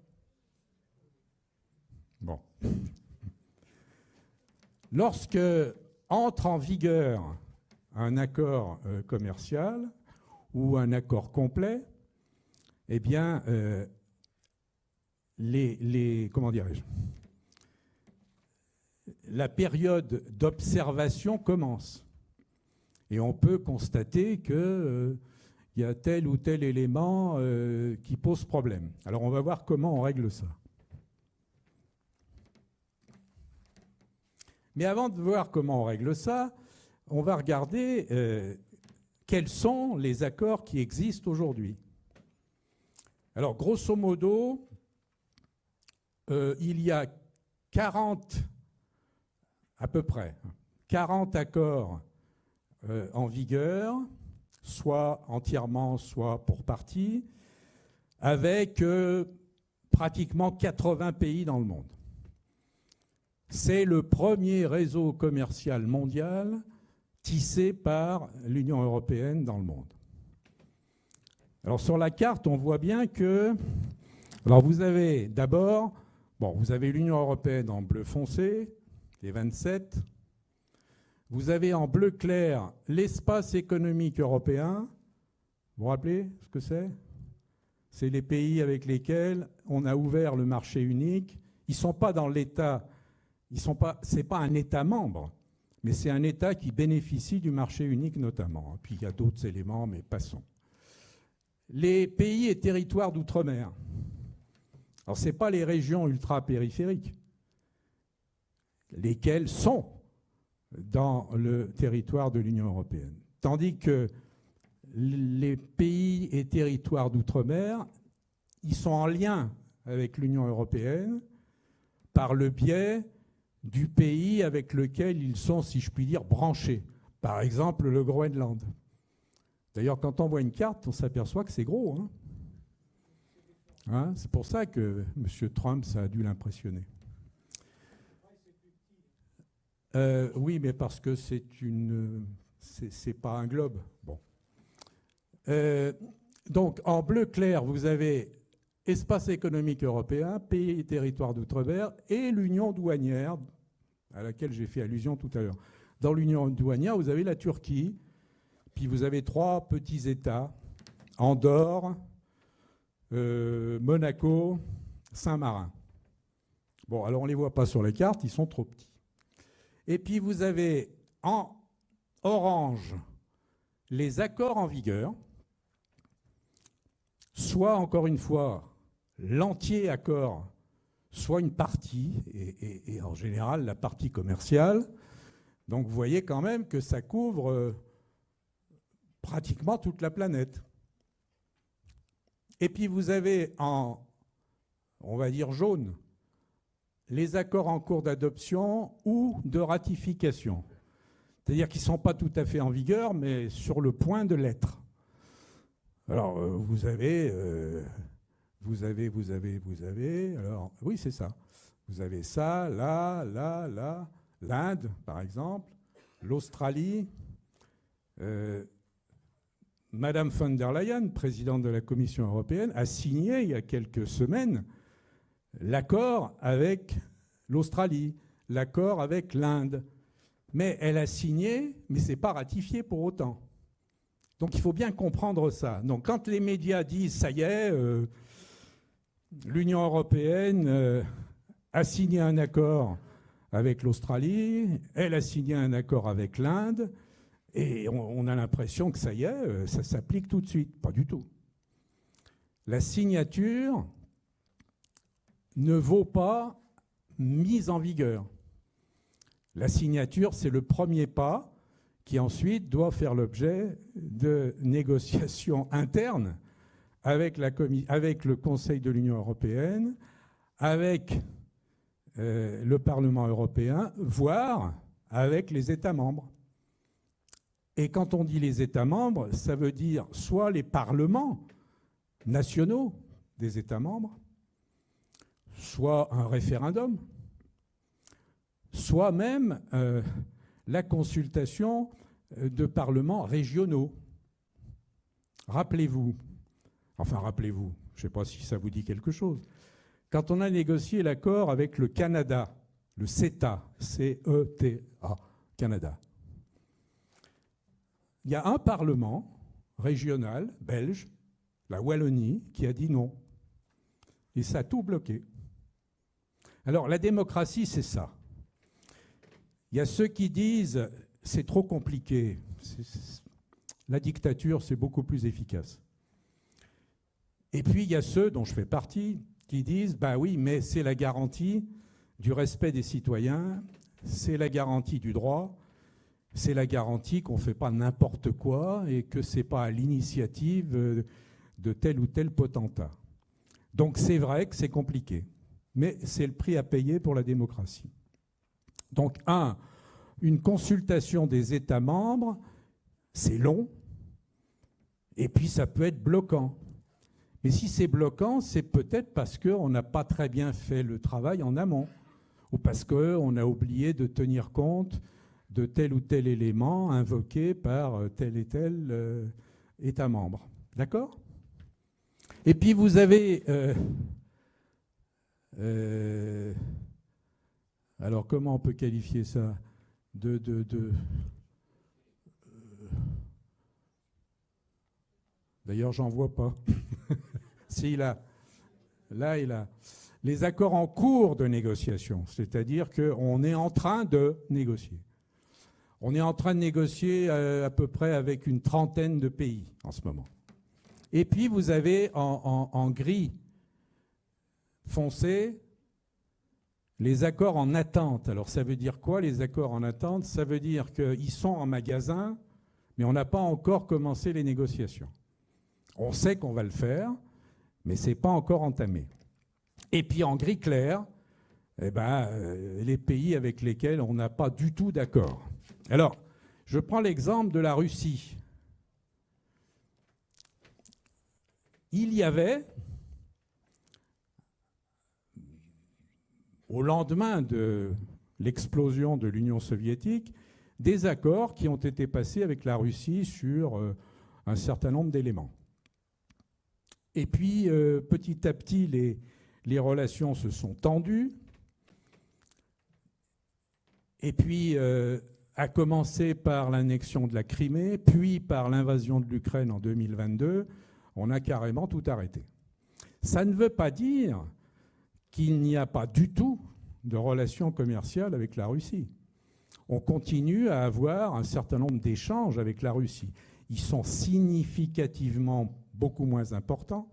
A: Bon. Lorsque entre en vigueur un accord commercial ou un accord complet, eh bien, comment dirais-je ? La période d'observation commence. Et on peut constater qu'il y a tel ou tel élément qui pose problème. Alors on va voir comment on règle ça. Mais avant de voir comment on règle ça, on va regarder quels sont les accords qui existent aujourd'hui. Alors grosso modo, il y a 40, à peu près, 40 accords en vigueur, soit entièrement, soit pour partie, avec pratiquement 80 pays dans le monde. C'est le premier réseau commercial mondial tissé par l'Union européenne dans le monde. Alors sur la carte, on voit bien que... Alors vous avez d'abord, vous avez l'Union européenne en bleu foncé, les 27. Vous avez en bleu clair l'espace économique européen. Vous vous rappelez ce que c'est? C'est les pays avec lesquels on a ouvert le marché unique. Ils ne sont pas dans l'État, ce n'est pas un État membre, mais c'est un État qui bénéficie du marché unique notamment. Puis il y a d'autres éléments, mais passons. Les pays et territoires d'outre-mer. Alors, ce n'est pas les régions ultra-périphériques, lesquelles sont dans le territoire de l'Union européenne. Tandis que les pays et territoires d'outre-mer, ils sont en lien avec l'Union européenne par le biais du pays avec lequel ils sont, si je puis dire, branchés. Par exemple, le Groenland. D'ailleurs, quand on voit une carte, on s'aperçoit que c'est gros. C'est pour ça que M. Trump, ça a dû l'impressionner. Oui, mais parce que c'est pas un globe. Bon. Donc, en bleu clair, vous avez espace économique européen, pays et territoires d'outre-mer et l'union douanière, à laquelle j'ai fait allusion tout à l'heure. Dans l'union douanière, vous avez la Turquie, puis vous avez 3 petits États, Andorre, Monaco, Saint-Marin. Bon, alors on ne les voit pas sur les cartes, ils sont trop petits. Et puis vous avez en orange les accords en vigueur, soit, encore une fois, l'entier accord, soit une partie, et en général la partie commerciale. Donc vous voyez quand même que ça couvre pratiquement toute la planète. Et puis vous avez en, on va dire jaune, les accords en cours d'adoption ou de ratification. C'est-à-dire qu'ils ne sont pas tout à fait en vigueur, mais sur le point de l'être. Alors, vous avez, alors, oui, c'est ça. Vous avez ça, là, l'Inde, par exemple, l'Australie. Madame von der Leyen, présidente de la Commission européenne, a signé il y a quelques semaines l'accord avec l'Australie, l'accord avec l'Inde. Mais elle a signé, mais ce n'est pas ratifié pour autant. Donc il faut bien comprendre ça. Donc quand les médias disent « ça y est, l'Union européenne a signé un accord avec l'Australie, elle a signé un accord avec l'Inde », et on a l'impression que ça y est, ça s'applique tout de suite. Pas du tout. La signature ne vaut pas mise en vigueur. La signature, c'est le premier pas qui ensuite doit faire l'objet de négociations internes avec le Conseil de l'Union européenne, avec le Parlement européen, voire avec les États membres. Et quand on dit les États membres, ça veut dire soit les parlements nationaux des États membres, soit un référendum, soit même la consultation de parlements régionaux. Rappelez-vous, je ne sais pas si ça vous dit quelque chose, quand on a négocié l'accord avec le Canada, le CETA, C-E-T-A, Canada, il y a un parlement régional belge, la Wallonie, qui a dit non. Et ça a tout bloqué. Alors la démocratie, c'est ça. Il y a ceux qui disent c'est trop compliqué. La dictature, c'est beaucoup plus efficace. Et puis il y a ceux dont je fais partie qui disent bah oui, mais c'est la garantie du respect des citoyens, c'est la garantie du droit, c'est la garantie qu'on ne fait pas n'importe quoi et que ce n'est pas à l'initiative de tel ou tel potentat. Donc c'est vrai que c'est compliqué, mais c'est le prix à payer pour la démocratie. Donc une consultation des États membres, c'est long, et puis ça peut être bloquant. Mais si c'est bloquant, c'est peut-être parce qu'on n'a pas très bien fait le travail en amont, ou parce qu'on a oublié de tenir compte de tel ou tel élément invoqué par tel et tel État membre. D'accord ? Et puis vous avez... alors comment on peut qualifier ça D'ailleurs, j'en vois pas. Si, là, il a les accords en cours de négociation, c'est-à-dire qu'on est en train de négocier. On est en train de négocier à peu près avec une trentaine de pays en ce moment. Et puis, vous avez en gris foncé les accords en attente. Alors, ça veut dire quoi, les accords en attente? Ça veut dire qu'ils sont en magasin, mais on n'a pas encore commencé les négociations. On sait qu'on va le faire, mais ce n'est pas encore entamé. Et puis, en gris clair, les pays avec lesquels on n'a pas du tout d'accord. Alors, je prends l'exemple de la Russie. Il y avait, au lendemain de l'explosion de l'Union soviétique, des accords qui ont été passés avec la Russie sur un certain nombre d'éléments. Et puis, petit à petit, les relations se sont tendues. Et puis, à commencer par l'annexion de la Crimée, puis par l'invasion de l'Ukraine en 2022, on a carrément tout arrêté. Ça ne veut pas dire qu'il n'y a pas du tout de relations commerciales avec la Russie. On continue à avoir un certain nombre d'échanges avec la Russie. Ils sont significativement beaucoup moins importants.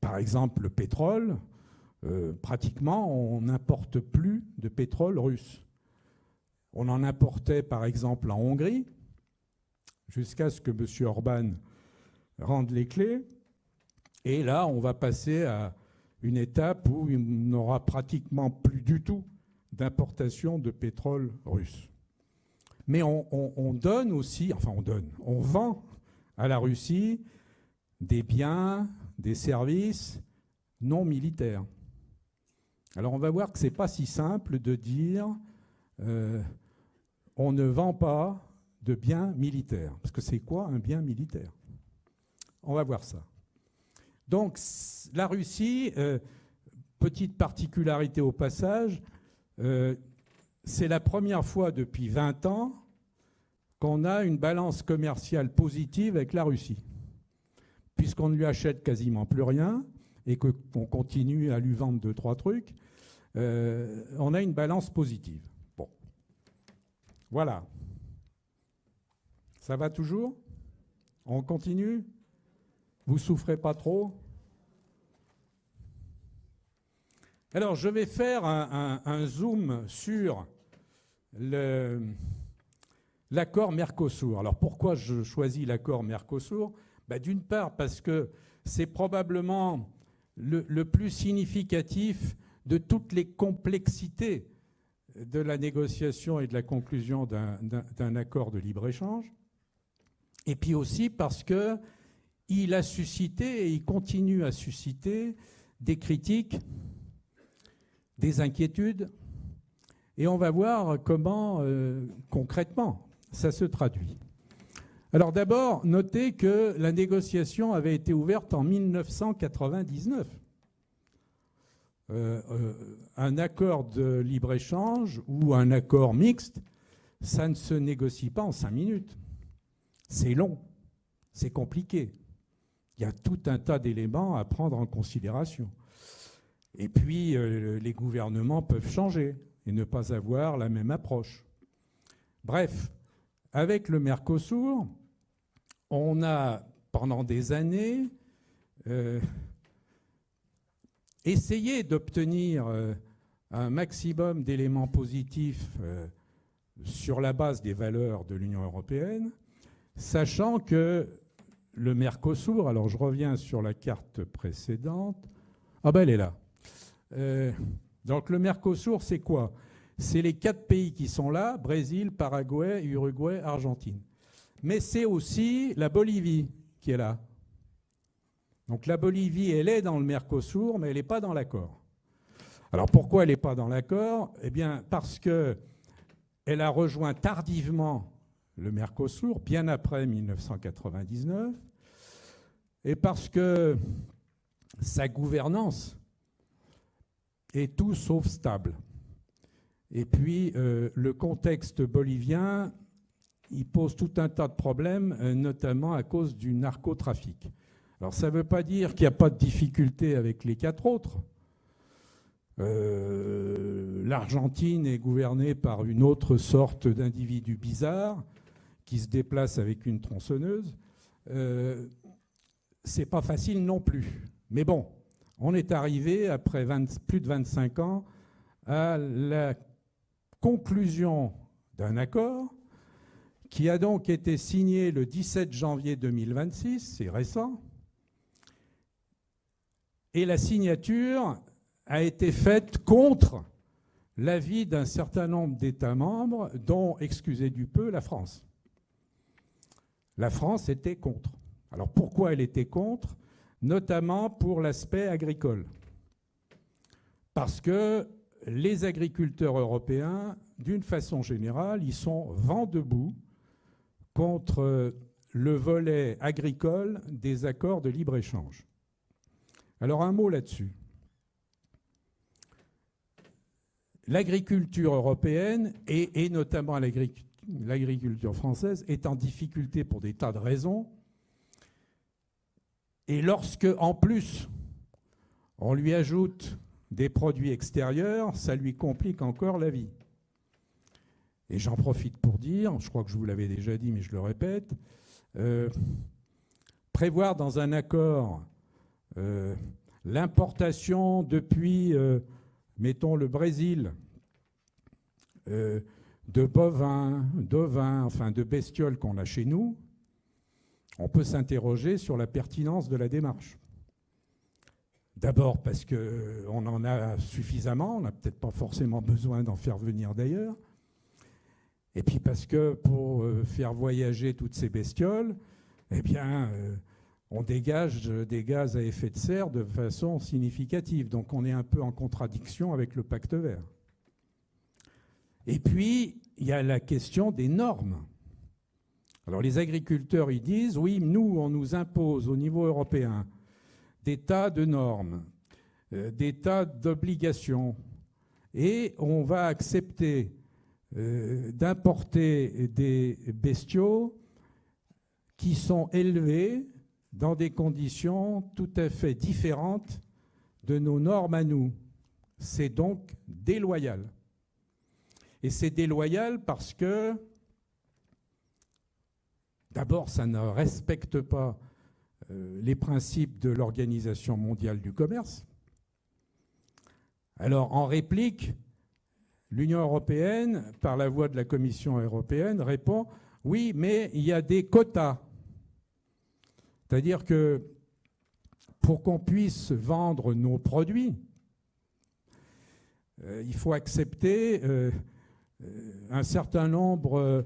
A: Par exemple, le pétrole, pratiquement, on n'importe plus de pétrole russe. On en importait, par exemple, en Hongrie, jusqu'à ce que M. Orban rende les clés. Et là, on va passer à une étape où il n'aura pratiquement plus du tout d'importation de pétrole russe. Mais on donne aussi, enfin on vend à la Russie des biens, des services non militaires. Alors on va voir que ce n'est pas si simple de dire on ne vend pas de biens militaires. Parce que c'est quoi un bien militaire? On va voir ça. Donc la Russie, petite particularité au passage, c'est la première fois depuis 20 ans qu'on a une balance commerciale positive avec la Russie. Puisqu'on ne lui achète quasiment plus rien et qu'on continue à lui vendre 2-3 trucs, on a une balance positive. Bon. Voilà. Ça va toujours? On continue? Vous souffrez pas trop? Alors, je vais faire un zoom sur l'accord Mercosur. Alors, pourquoi je choisis l'accord Mercosur? D'une part, parce que c'est probablement le plus significatif de toutes les complexités de la négociation et de la conclusion d'un accord de libre-échange. Et puis aussi parce qu'il a suscité et il continue à susciter des critiques, des inquiétudes. Et on va voir comment, concrètement, ça se traduit. Alors d'abord, notez que la négociation avait été ouverte en 1999. Un accord de libre-échange ou un accord mixte, ça ne se négocie pas en 5 minutes. C'est long, c'est compliqué. Il y a tout un tas d'éléments à prendre en considération. Et puis, les gouvernements peuvent changer et ne pas avoir la même approche. Bref, avec le Mercosur, on a, pendant des années, essayé d'obtenir un maximum d'éléments positifs sur la base des valeurs de l'Union européenne, sachant que le Mercosur, alors je reviens sur la carte précédente, elle est là. Donc le Mercosur, c'est quoi? C'est les 4 pays qui sont là, Brésil, Paraguay, Uruguay, Argentine. Mais c'est aussi la Bolivie qui est là. Donc la Bolivie, elle est dans le Mercosur, mais elle n'est pas dans l'accord. Alors pourquoi elle n'est pas dans l'accord? Eh bien parce qu'elle a rejoint tardivement le Mercosur, bien après 1999, et parce que sa gouvernance est tout sauf stable. Et puis le contexte bolivien, il pose tout un tas de problèmes, notamment à cause du narcotrafic. Alors ça ne veut pas dire qu'il n'y a pas de difficulté avec les 4 autres. L'Argentine est gouvernée par une autre sorte d'individu bizarre qui se déplace avec une tronçonneuse. C'est pas facile non plus. Mais bon, on est arrivé, après plus de 25 ans, à la conclusion d'un accord qui a donc été signé le 17 janvier 2026, c'est récent, et la signature a été faite contre l'avis d'un certain nombre d'États membres, dont, excusez du peu, la France. La France était contre. Alors pourquoi elle était contre? Notamment pour l'aspect agricole. Parce que les agriculteurs européens, d'une façon générale, ils sont vent debout contre le volet agricole des accords de libre-échange. Alors un mot là-dessus. L'agriculture européenne, et notamment l'agriculture française, est en difficulté pour des tas de raisons. Et lorsque, en plus, on lui ajoute des produits extérieurs, ça lui complique encore la vie. Et j'en profite pour dire, je crois que je vous l'avais déjà dit, mais je le répète, prévoir dans un accord l'importation depuis, mettons, le Brésil, de bovins, d'ovins, enfin de bestioles qu'on a chez nous, on peut s'interroger sur la pertinence de la démarche. D'abord parce qu'on en a suffisamment, on n'a peut-être pas forcément besoin d'en faire venir d'ailleurs. Et puis parce que pour faire voyager toutes ces bestioles, eh bien, on dégage des gaz à effet de serre de façon significative. Donc on est un peu en contradiction avec le pacte vert. Et puis, il y a la question des normes. Alors les agriculteurs, ils disent, oui, nous, on nous impose au niveau européen des tas de normes, des tas d'obligations, et on va accepter d'importer des bestiaux qui sont élevés dans des conditions tout à fait différentes de nos normes à nous. C'est donc déloyal. Et c'est déloyal parce que, d'abord, ça ne respecte pas les principes de l'Organisation mondiale du commerce. Alors, en réplique, l'Union européenne, par la voix de la Commission européenne, répond « Oui, mais il y a des quotas ». C'est-à-dire que pour qu'on puisse vendre nos produits, il faut accepter un certain nombre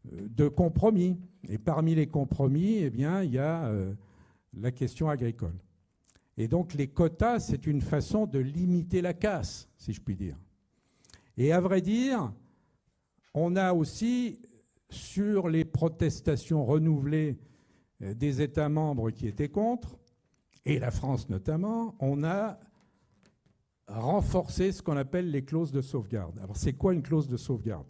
A: de compromis. Et parmi les compromis, eh bien, il y a la question agricole. Et donc les quotas, c'est une façon de limiter la casse, si je puis dire. Et à vrai dire, on a aussi, sur les protestations renouvelées des États membres qui étaient contre, et la France notamment, on a renforcé ce qu'on appelle les clauses de sauvegarde. Alors c'est quoi une clause de sauvegarde?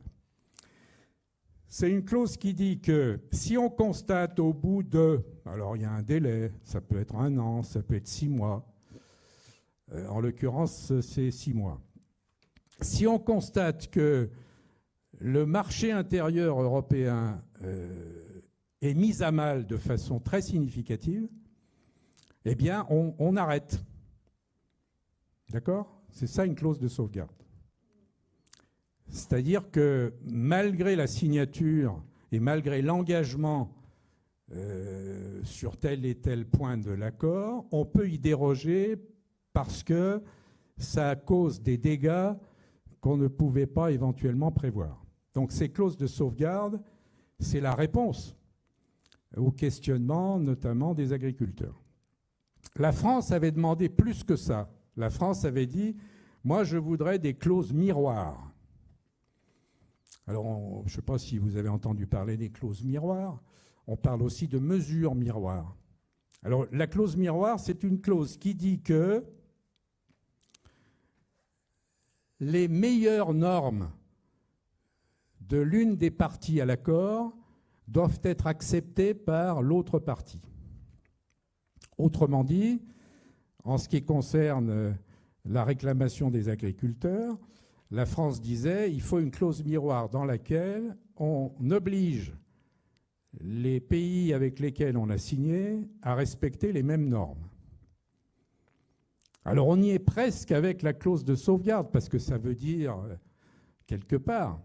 A: C'est une clause qui dit que si on constate au bout de... Alors il y a un délai, ça peut être 1 an, ça peut être 6 mois. En l'occurrence, c'est 6 mois. Si on constate que le marché intérieur européen est mis à mal de façon très significative, eh bien on arrête. D'accord? C'est ça une clause de sauvegarde. C'est-à-dire que malgré la signature et malgré l'engagement sur tel et tel point de l'accord, on peut y déroger parce que ça cause des dégâts qu'on ne pouvait pas éventuellement prévoir. Donc ces clauses de sauvegarde, c'est la réponse au questionnement notamment des agriculteurs. La France avait demandé plus que ça. La France avait dit, Moi, je voudrais des clauses miroirs. Alors, je ne sais pas si vous avez entendu parler des clauses miroirs. On parle aussi de mesures miroirs. Alors, la clause miroir, c'est une clause qui dit que les meilleures normes de l'une des parties à l'accord doivent être acceptées par l'autre partie. Autrement dit, en ce qui concerne la réclamation des agriculteurs, la France disait qu'il faut une clause miroir dans laquelle on oblige les pays avec lesquels on a signé à respecter les mêmes normes. Alors on y est presque avec la clause de sauvegarde, parce que ça veut dire, quelque part,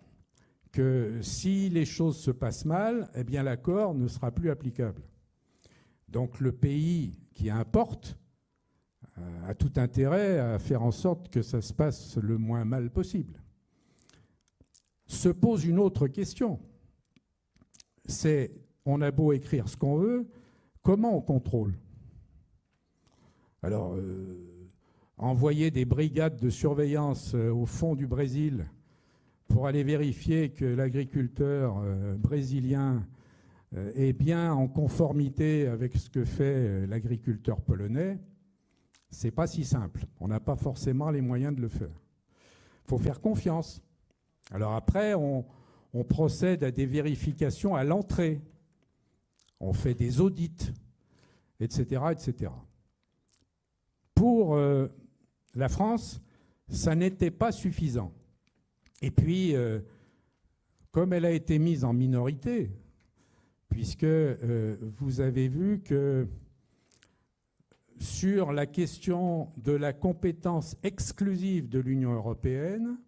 A: que si les choses se passent mal, eh bien l'accord ne sera plus applicable. Donc le pays qui importe a tout intérêt à faire en sorte que ça se passe le moins mal possible. Se pose une autre question. C'est, on a beau écrire ce qu'on veut, comment on contrôle? Alors, envoyer des brigades de surveillance au fond du Brésil pour aller vérifier que l'agriculteur brésilien est bien en conformité avec ce que fait l'agriculteur polonais, c'est pas si simple. On n'a pas forcément les moyens de le faire. Il faut faire confiance. Alors après, on procède à des vérifications à l'entrée. On fait des audits, etc., etc. Pour la France, ça n'était pas suffisant. Et puis, comme elle a été mise en minorité, puisque vous avez vu que sur la question de la compétence exclusive de l'Union européenne,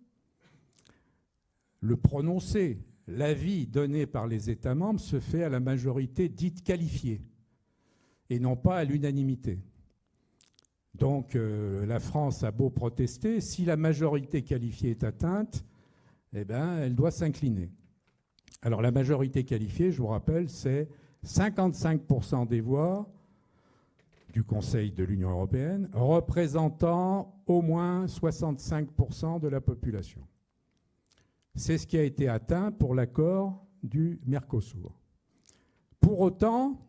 A: le prononcé, l'avis donné par les États membres se fait à la majorité dite qualifiée et non pas à l'unanimité. Donc la France a beau protester, si la majorité qualifiée est atteinte, eh bien, elle doit s'incliner. Alors la majorité qualifiée, je vous rappelle, c'est 55% des voix du Conseil de l'Union européenne, représentant au moins 65% de la population. C'est ce qui a été atteint pour l'accord du Mercosur. Pour autant,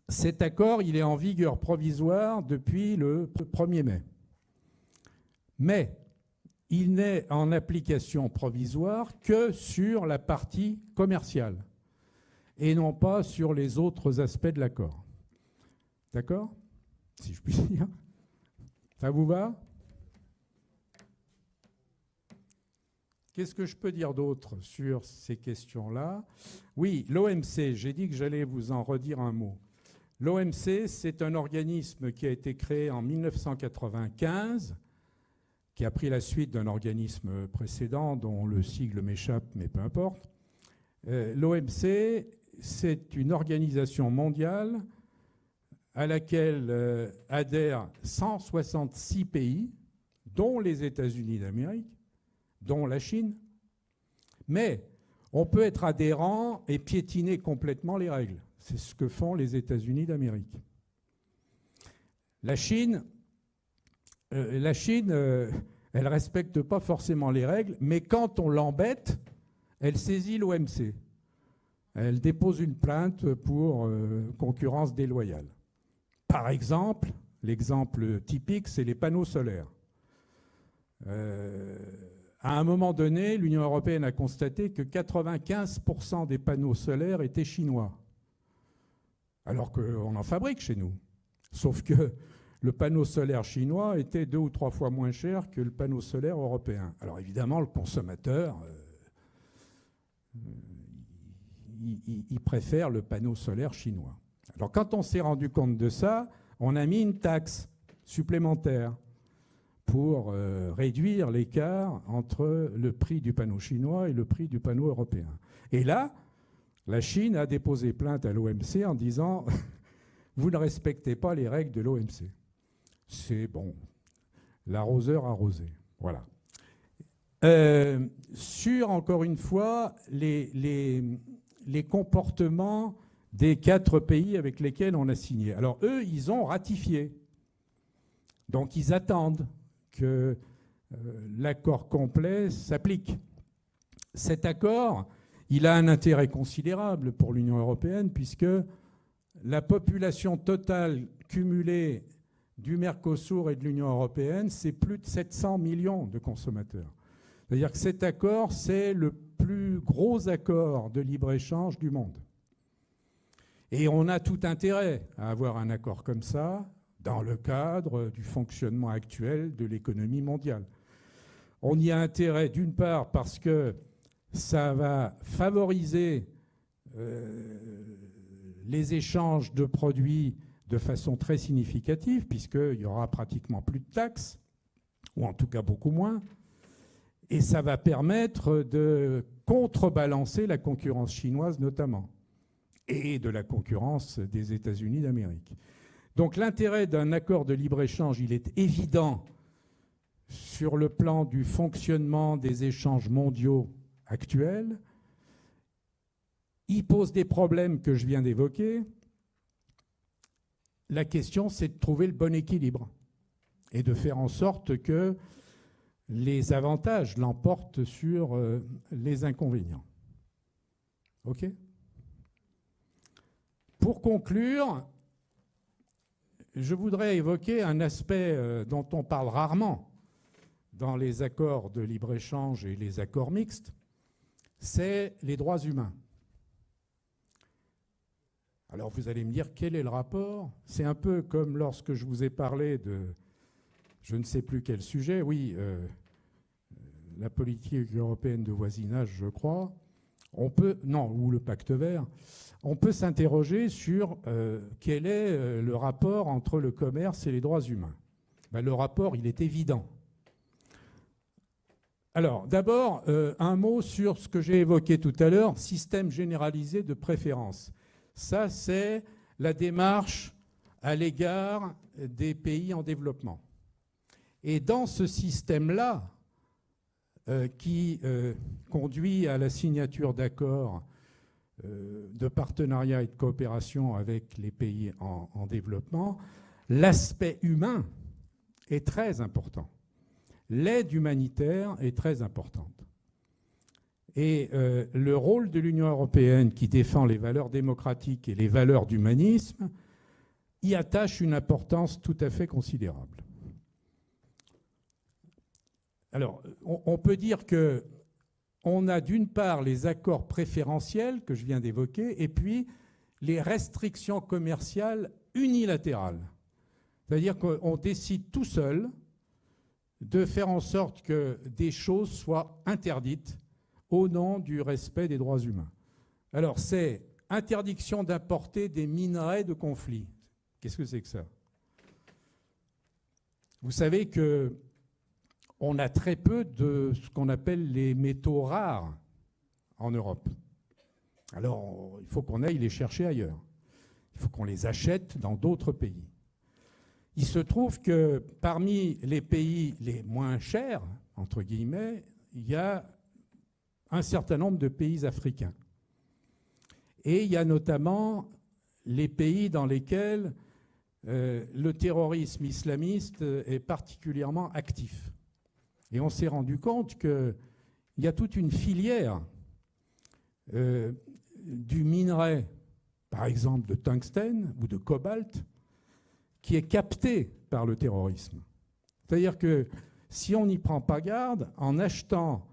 A: cet accord, il est en vigueur provisoire depuis le 1er mai. Mais il n'est en application provisoire que sur la partie commerciale et non pas sur les autres aspects de l'accord. D'accord ? Si je puis dire. Ça vous va ? Qu'est-ce que je peux dire d'autre sur ces questions-là? Oui, l'OMC, j'ai dit que j'allais vous en redire un mot. L'OMC, c'est un organisme qui a été créé en 1995, qui a pris la suite d'un organisme précédent dont le sigle m'échappe, mais peu importe. L'OMC, c'est une organisation mondiale à laquelle adhèrent 166 pays, dont les États-Unis d'Amérique, dont la Chine. Mais on peut être adhérent et piétiner complètement les règles. C'est ce que font les États-Unis d'Amérique. La Chine, elle ne respecte pas forcément les règles, mais quand on l'embête, elle saisit l'OMC. Elle dépose une plainte pour concurrence déloyale. Par exemple, l'exemple typique, c'est les panneaux solaires. À un moment donné, l'Union européenne a constaté que 95% des panneaux solaires étaient chinois, alors qu'on en fabrique chez nous. Sauf que le panneau solaire chinois était 2 ou 3 fois moins cher que le panneau solaire européen. Alors évidemment, le consommateur, il préfère le panneau solaire chinois. Alors quand on s'est rendu compte de ça, on a mis une taxe supplémentaire pour réduire l'écart entre le prix du panneau chinois et le prix du panneau européen. Et là, la Chine a déposé plainte à l'OMC en disant « Vous ne respectez pas les règles de l'OMC ». C'est bon, l'arroseur arrosé. Voilà. Sur, encore une fois, les comportements des 4 pays avec lesquels on a signé. Alors eux, ils ont ratifié. Donc ils attendent que l'accord complet s'applique. Cet accord, il a un intérêt considérable pour l'Union européenne puisque la population totale cumulée du Mercosur et de l'Union européenne, c'est plus de 700 millions de consommateurs. C'est-à-dire que cet accord, c'est le plus gros accord de libre-échange du monde. Et on a tout intérêt à avoir un accord comme ça dans le cadre du fonctionnement actuel de l'économie mondiale. On y a intérêt d'une part parce que ça va favoriser les échanges de produits de façon très significative, puisqu'il y aura pratiquement plus de taxes, ou en tout cas beaucoup moins, et ça va permettre de contrebalancer la concurrence chinoise notamment, et de la concurrence des États-Unis d'Amérique. Donc l'intérêt d'un accord de libre-échange, il est évident sur le plan du fonctionnement des échanges mondiaux actuels. Il pose des problèmes que je viens d'évoquer. La question, c'est de trouver le bon équilibre et de faire en sorte que les avantages l'emportent sur les inconvénients. OK ? Pour conclure, je voudrais évoquer un aspect dont on parle rarement dans les accords de libre-échange et les accords mixtes, c'est les droits humains. Alors vous allez me dire, quel est le rapport ? C'est un peu comme lorsque je vous ai parlé de je ne sais plus quel sujet, oui, la politique européenne de voisinage, je crois, ou le pacte vert, on peut s'interroger sur quel est le rapport entre le commerce et les droits humains. Ben, le rapport, il est évident. Alors, d'abord, un mot sur ce que j'ai évoqué tout à l'heure, système généralisé de préférence. Ça, c'est la démarche à l'égard des pays en développement. Et dans ce système-là, qui conduit à la signature d'accords de partenariat et de coopération avec les pays en développement, l'aspect humain est très important. L'aide humanitaire est très importante. Et le rôle de l'Union européenne, qui défend les valeurs démocratiques et les valeurs d'humanisme, y attache une importance tout à fait considérable. Alors, on peut dire qu'on a d'une part les accords préférentiels que je viens d'évoquer et puis les restrictions commerciales unilatérales. C'est-à-dire qu'on décide tout seul de faire en sorte que des choses soient interdites au nom du respect des droits humains. Alors, c'est interdiction d'importer des minerais de conflit. Qu'est-ce que c'est que ça ? Vous savez qu'on a très peu de ce qu'on appelle les métaux rares en Europe. Alors, il faut qu'on aille les chercher ailleurs. Il faut qu'on les achète dans d'autres pays. Il se trouve que parmi les pays les moins chers, entre guillemets, il y a un certain nombre de pays africains. Et il y a notamment les pays dans lesquels le terrorisme islamiste est particulièrement actif. Et on s'est rendu compte qu'il y a toute une filière du minerai, par exemple de tungstène ou de cobalt, qui est captée par le terrorisme. C'est-à-dire que si on n'y prend pas garde, en achetant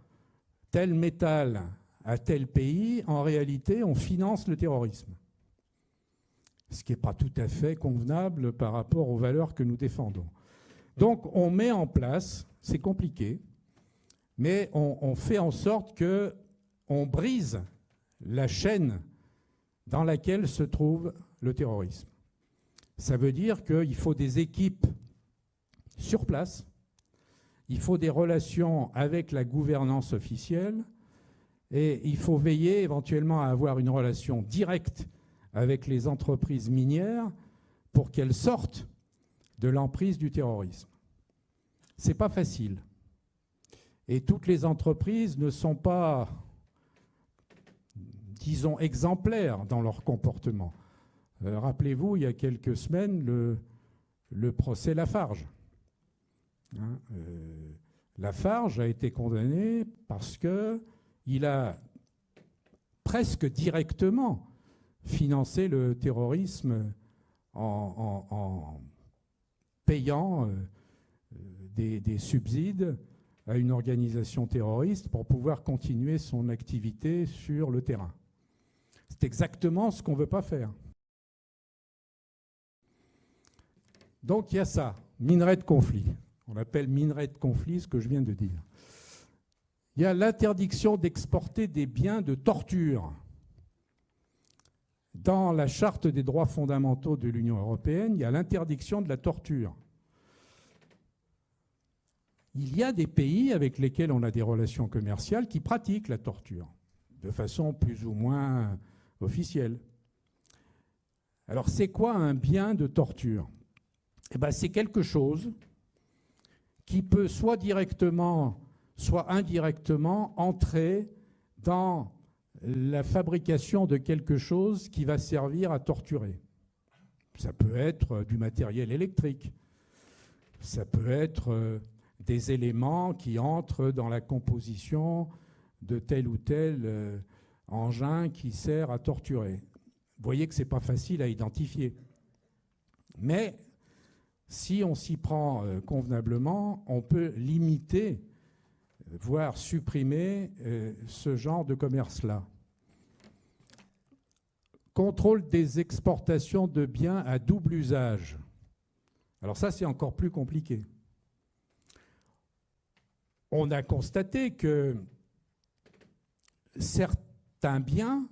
A: tel métal à tel pays, en réalité, on finance le terrorisme. Ce qui n'est pas tout à fait convenable par rapport aux valeurs que nous défendons. Donc, on met en place, c'est compliqué, mais on fait en sorte qu'on brise la chaîne dans laquelle se trouve le terrorisme. Ça veut dire qu'il faut des équipes sur place, il faut des relations avec la gouvernance officielle et il faut veiller éventuellement à avoir une relation directe avec les entreprises minières pour qu'elles sortent de l'emprise du terrorisme. Ce n'est pas facile. Et toutes les entreprises ne sont pas, disons, exemplaires dans leur comportement. Rappelez-vous, il y a quelques semaines, le procès Lafarge. Lafarge a été condamné parce qu'il a presque directement financé le terrorisme en payant des subsides à une organisation terroriste pour pouvoir continuer son activité sur le terrain. C'est exactement ce qu'on ne veut pas faire. Donc il y a ça, minerai de conflit. On appelle minerai de conflit ce que je viens de dire. Il y a l'interdiction d'exporter des biens de torture. Dans la Charte des droits fondamentaux de l'Union européenne, il y a l'interdiction de la torture. Il y a des pays avec lesquels on a des relations commerciales qui pratiquent la torture, de façon plus ou moins officielle. Alors, c'est quoi un bien de torture ? Eh bien, c'est quelque chose qui peut soit directement, soit indirectement entrer dans la fabrication de quelque chose qui va servir à torturer. Ça peut être du matériel électrique, ça peut être des éléments qui entrent dans la composition de tel ou tel engin qui sert à torturer. Vous voyez que ce n'est pas facile à identifier. Mais si on s'y prend convenablement, on peut limiter, voire supprimer ce genre de commerce-là. Contrôle des exportations de biens à double usage. Alors ça, c'est encore plus compliqué. On a constaté que certains biens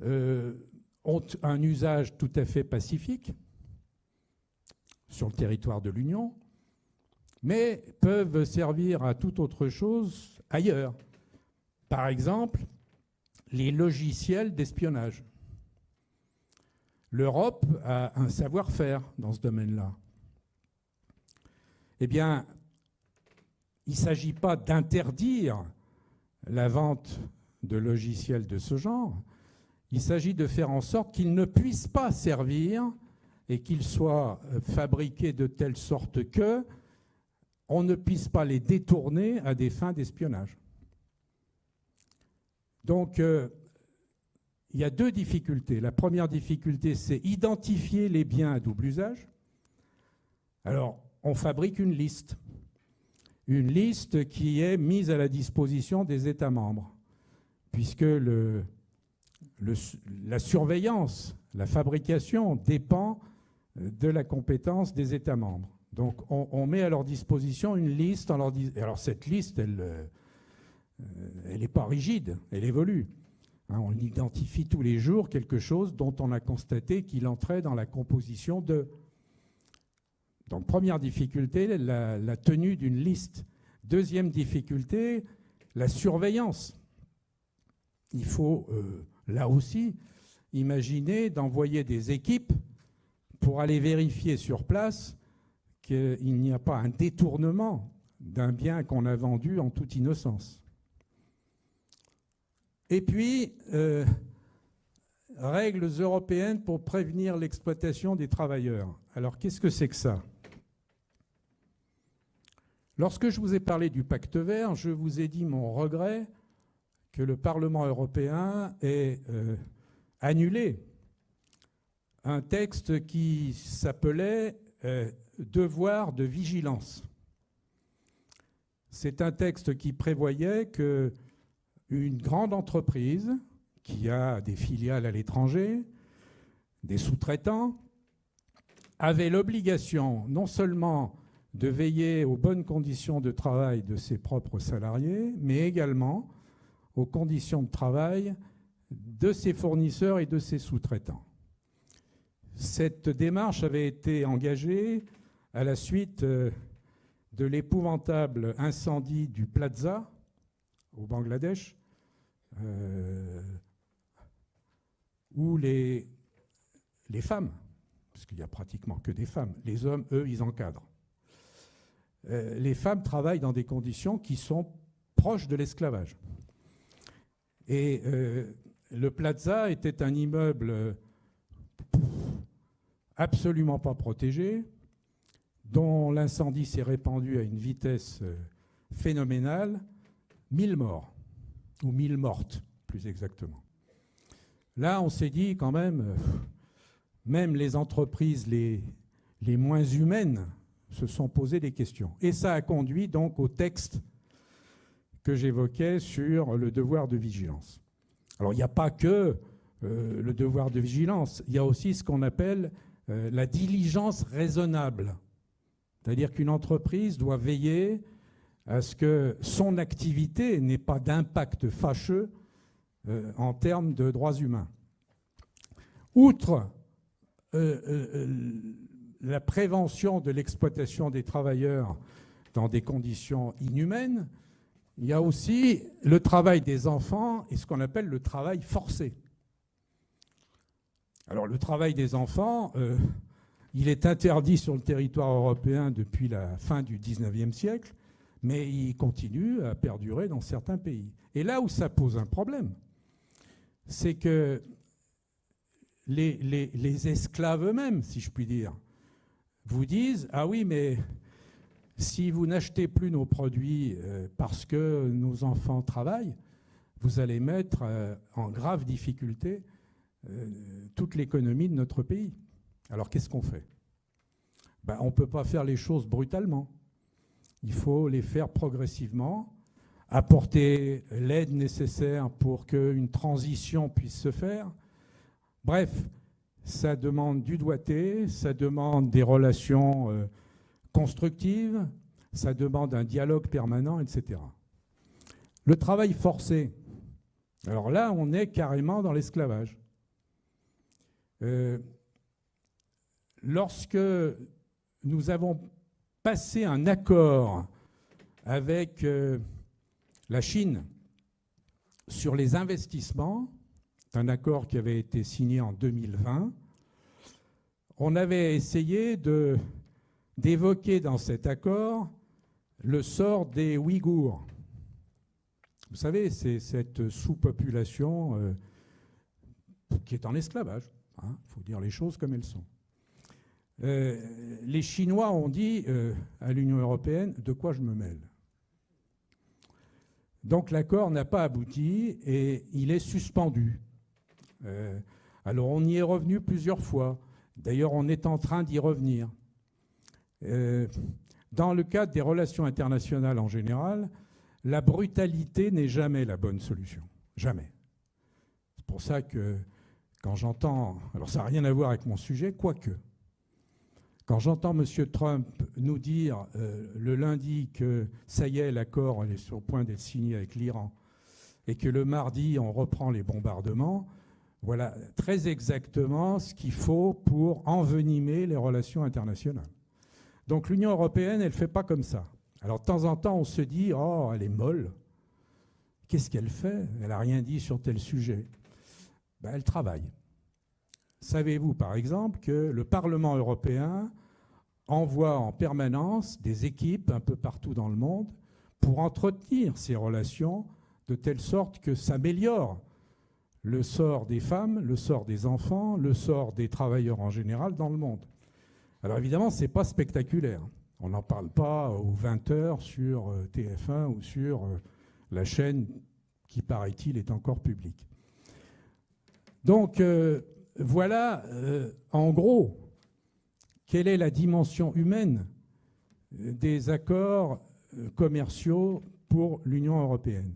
A: ont un usage tout à fait pacifique sur le territoire de l'Union, mais peuvent servir à toute autre chose ailleurs. Par exemple, les logiciels d'espionnage. L'Europe a un savoir-faire dans ce domaine-là. Eh bien, il ne s'agit pas d'interdire la vente de logiciels de ce genre, il s'agit de faire en sorte qu'ils ne puissent pas servir et qu'ils soient fabriqués de telle sorte que on ne puisse pas les détourner à des fins d'espionnage. Donc, il y a deux difficultés. La première difficulté, c'est identifier les biens à double usage. Alors, on fabrique une liste qui est mise à la disposition des États membres, puisque la surveillance, la fabrication dépend de la compétence des États membres. Donc on met à leur disposition une liste. Alors cette liste, elle n'est pas rigide, elle évolue. Hein, on identifie tous les jours quelque chose dont on a constaté qu'il entrait dans la composition de... Donc première difficulté, la tenue d'une liste. Deuxième difficulté, la surveillance. Il faut, là aussi, imaginer d'envoyer des équipes pour aller vérifier sur place qu'il n'y a pas un détournement d'un bien qu'on a vendu en toute innocence. Et puis, règles européennes pour prévenir l'exploitation des travailleurs. Alors, qu'est-ce que c'est que ça ? Lorsque je vous ai parlé du pacte vert, je vous ai dit mon regret que le Parlement européen ait annulé un texte qui s'appelait « Devoir de vigilance ». C'est un texte qui prévoyait qu'une grande entreprise qui a des filiales à l'étranger, des sous-traitants, avait l'obligation non seulement de veiller aux bonnes conditions de travail de ses propres salariés, mais également aux conditions de travail de ses fournisseurs et de ses sous-traitants. Cette démarche avait été engagée à la suite de l'épouvantable incendie du Plaza au Bangladesh, où les femmes, parce qu'il n'y a pratiquement que des femmes, les hommes, eux, ils encadrent. Les femmes travaillent dans des conditions qui sont proches de l'esclavage. Et le Plaza était un immeuble absolument pas protégé, dont l'incendie s'est répandu à une vitesse phénoménal, 1000 morts, ou 1000 mortes, plus exactement. Là, on s'est dit quand même les entreprises les moins humaines se sont posées des questions. Et ça a conduit donc au texte que j'évoquais sur le devoir de vigilance. Alors, il n'y a pas que le devoir de vigilance, il y a aussi ce qu'on appelle la diligence raisonnable. C'est-à-dire qu'une entreprise doit veiller à ce que son activité n'ait pas d'impact fâcheux en termes de droits humains. Outre la prévention de l'exploitation des travailleurs dans des conditions inhumaines, il y a aussi le travail des enfants et ce qu'on appelle le travail forcé. Alors le travail des enfants, il est interdit sur le territoire européen depuis la fin du XIXe siècle, mais il continue à perdurer dans certains pays. Et là où ça pose un problème, c'est que les esclaves eux-mêmes, si je puis dire, vous disent « Ah oui, mais si vous n'achetez plus nos produits parce que nos enfants travaillent, vous allez mettre en grave difficulté toute l'économie de notre pays. » Alors qu'est-ce qu'on fait ? On ne peut pas faire les choses brutalement. Il faut les faire progressivement, apporter l'aide nécessaire pour qu'une transition puisse se faire. Bref, ça demande du doigté, ça demande des relations constructives, ça demande un dialogue permanent, etc. Le travail forcé, alors là, on est carrément dans l'esclavage. Lorsque nous avons passé un accord avec la Chine sur les investissements, un accord qui avait été signé en 2020, on avait essayé d'évoquer dans cet accord le sort des Ouïghours. Vous savez, c'est cette sous-population qui est en esclavage. Il faut dire les choses comme elles sont. Les Chinois ont dit à l'Union européenne « de quoi je me mêle ?» Donc l'accord n'a pas abouti et il est suspendu. Alors on y est revenu plusieurs fois. D'ailleurs, on est en train d'y revenir. Dans le cadre des relations internationales en général, la brutalité n'est jamais la bonne solution. Jamais. C'est pour ça que quand j'entends... Alors ça n'a rien à voir avec mon sujet, quoique. Quand j'entends M. Trump nous dire le lundi que ça y est, l'accord est sur le point d'être signé avec l'Iran et que le mardi, on reprend les bombardements, voilà très exactement ce qu'il faut pour envenimer les relations internationales. Donc l'Union européenne, elle ne fait pas comme ça. Alors de temps en temps, on se dit « Oh, elle est molle. Qu'est-ce qu'elle fait? Elle n'a rien dit sur tel sujet. » Elle travaille. Savez-vous, par exemple, que le Parlement européen envoie en permanence des équipes un peu partout dans le monde pour entretenir ces relations de telle sorte que s'améliore le sort des femmes, le sort des enfants, le sort des travailleurs en général dans le monde. Alors évidemment, ce n'est pas spectaculaire. On n'en parle pas aux 20h sur TF1 ou sur la chaîne qui, paraît-il, est encore publique. Donc, voilà, en gros, quelle est la dimension humaine des accords commerciaux pour l'Union européenne.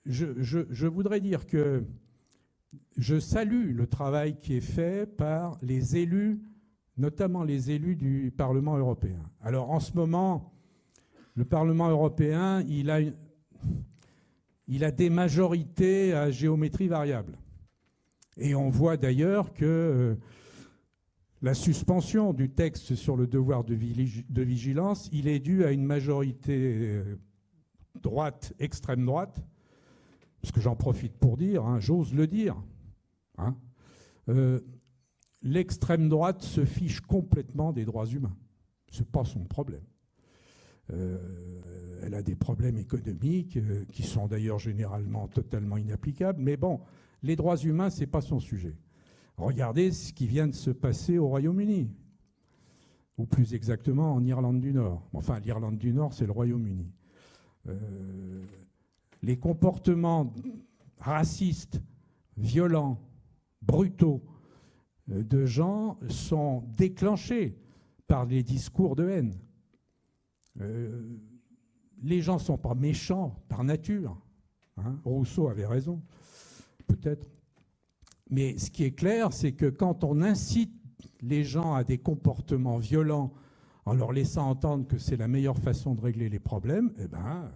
A: Je voudrais dire que je salue le travail qui est fait par les élus, notamment les élus du Parlement européen. Alors, en ce moment, le Parlement européen, il a des majorités à géométrie variable. Et on voit d'ailleurs que la suspension du texte sur le devoir de vigilance, il est dû à une majorité droite, extrême droite, parce que j'en profite pour dire, j'ose le dire, l'extrême droite se fiche complètement des droits humains. Ce n'est pas son problème. Elle a des problèmes économiques qui sont d'ailleurs généralement totalement inapplicables, mais bon, les droits humains, ce n'est pas son sujet. Regardez ce qui vient de se passer au Royaume-Uni, ou plus exactement en Irlande du Nord. Enfin, l'Irlande du Nord, c'est le Royaume-Uni. Les comportements racistes, violents, brutaux de gens sont déclenchés par les discours de haine. Les gens ne sont pas méchants par nature. Hein. Rousseau avait raison, peut-être. Mais ce qui est clair, c'est que quand on incite les gens à des comportements violents en leur laissant entendre que c'est la meilleure façon de régler les problèmes, eh ben,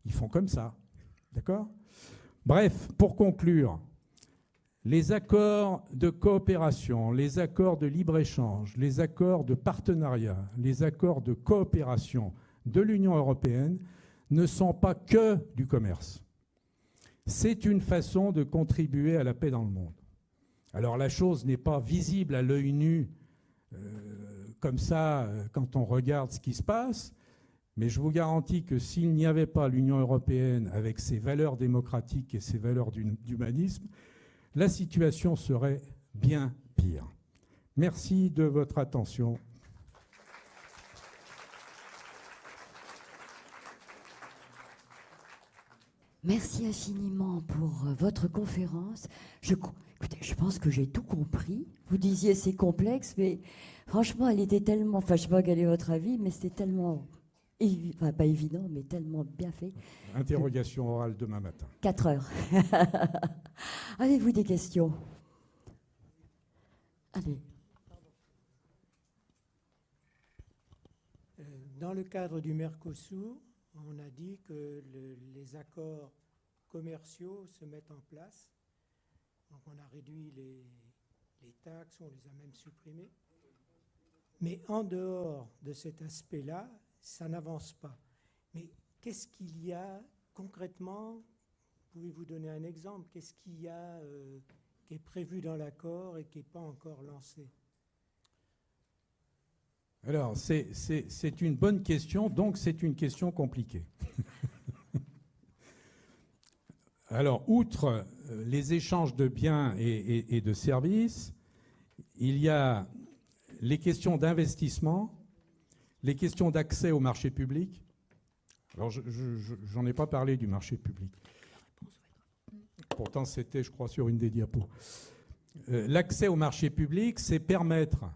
A: ils font comme ça. D'accord ? Bref, pour conclure, les accords de coopération, les accords de libre-échange, les accords de partenariat, les accords de coopération de l'Union européenne ne sont pas que du commerce. C'est une façon de contribuer à la paix dans le monde. Alors la chose n'est pas visible à l'œil nu, comme ça, quand on regarde ce qui se passe, mais je vous garantis que s'il n'y avait pas l'Union européenne avec ses valeurs démocratiques et ses valeurs d'humanisme, la situation serait bien pire. Merci de votre attention.
B: Merci infiniment pour votre conférence. Écoutez, je pense que j'ai tout compris. Vous disiez c'est complexe, mais franchement, elle était tellement... Enfin, je ne sais pas quel est votre avis, mais c'était tellement... Enfin, pas évident, mais tellement bien fait.
A: Interrogation orale demain matin.
B: 4 heures. Avez-vous des questions? Allez.
C: Dans le cadre du Mercosur, on a dit que les accords commerciaux se mettent en place. Donc on a réduit les taxes, on les a même supprimées. Mais en dehors de cet aspect-là, ça n'avance pas. Mais qu'est-ce qu'il y a concrètement? Pouvez-vous donner un exemple? Qu'est-ce qu'il y a qui est prévu dans l'accord et qui n'est pas encore lancé?
A: Alors, c'est une bonne question, donc c'est une question compliquée. Alors, outre les échanges de biens et de services, il y a les questions d'investissement, les questions d'accès au marché public. Alors, j'en ai pas parlé du marché public. Pourtant, c'était, je crois, sur une des diapos. L'accès au marché public, c'est permettre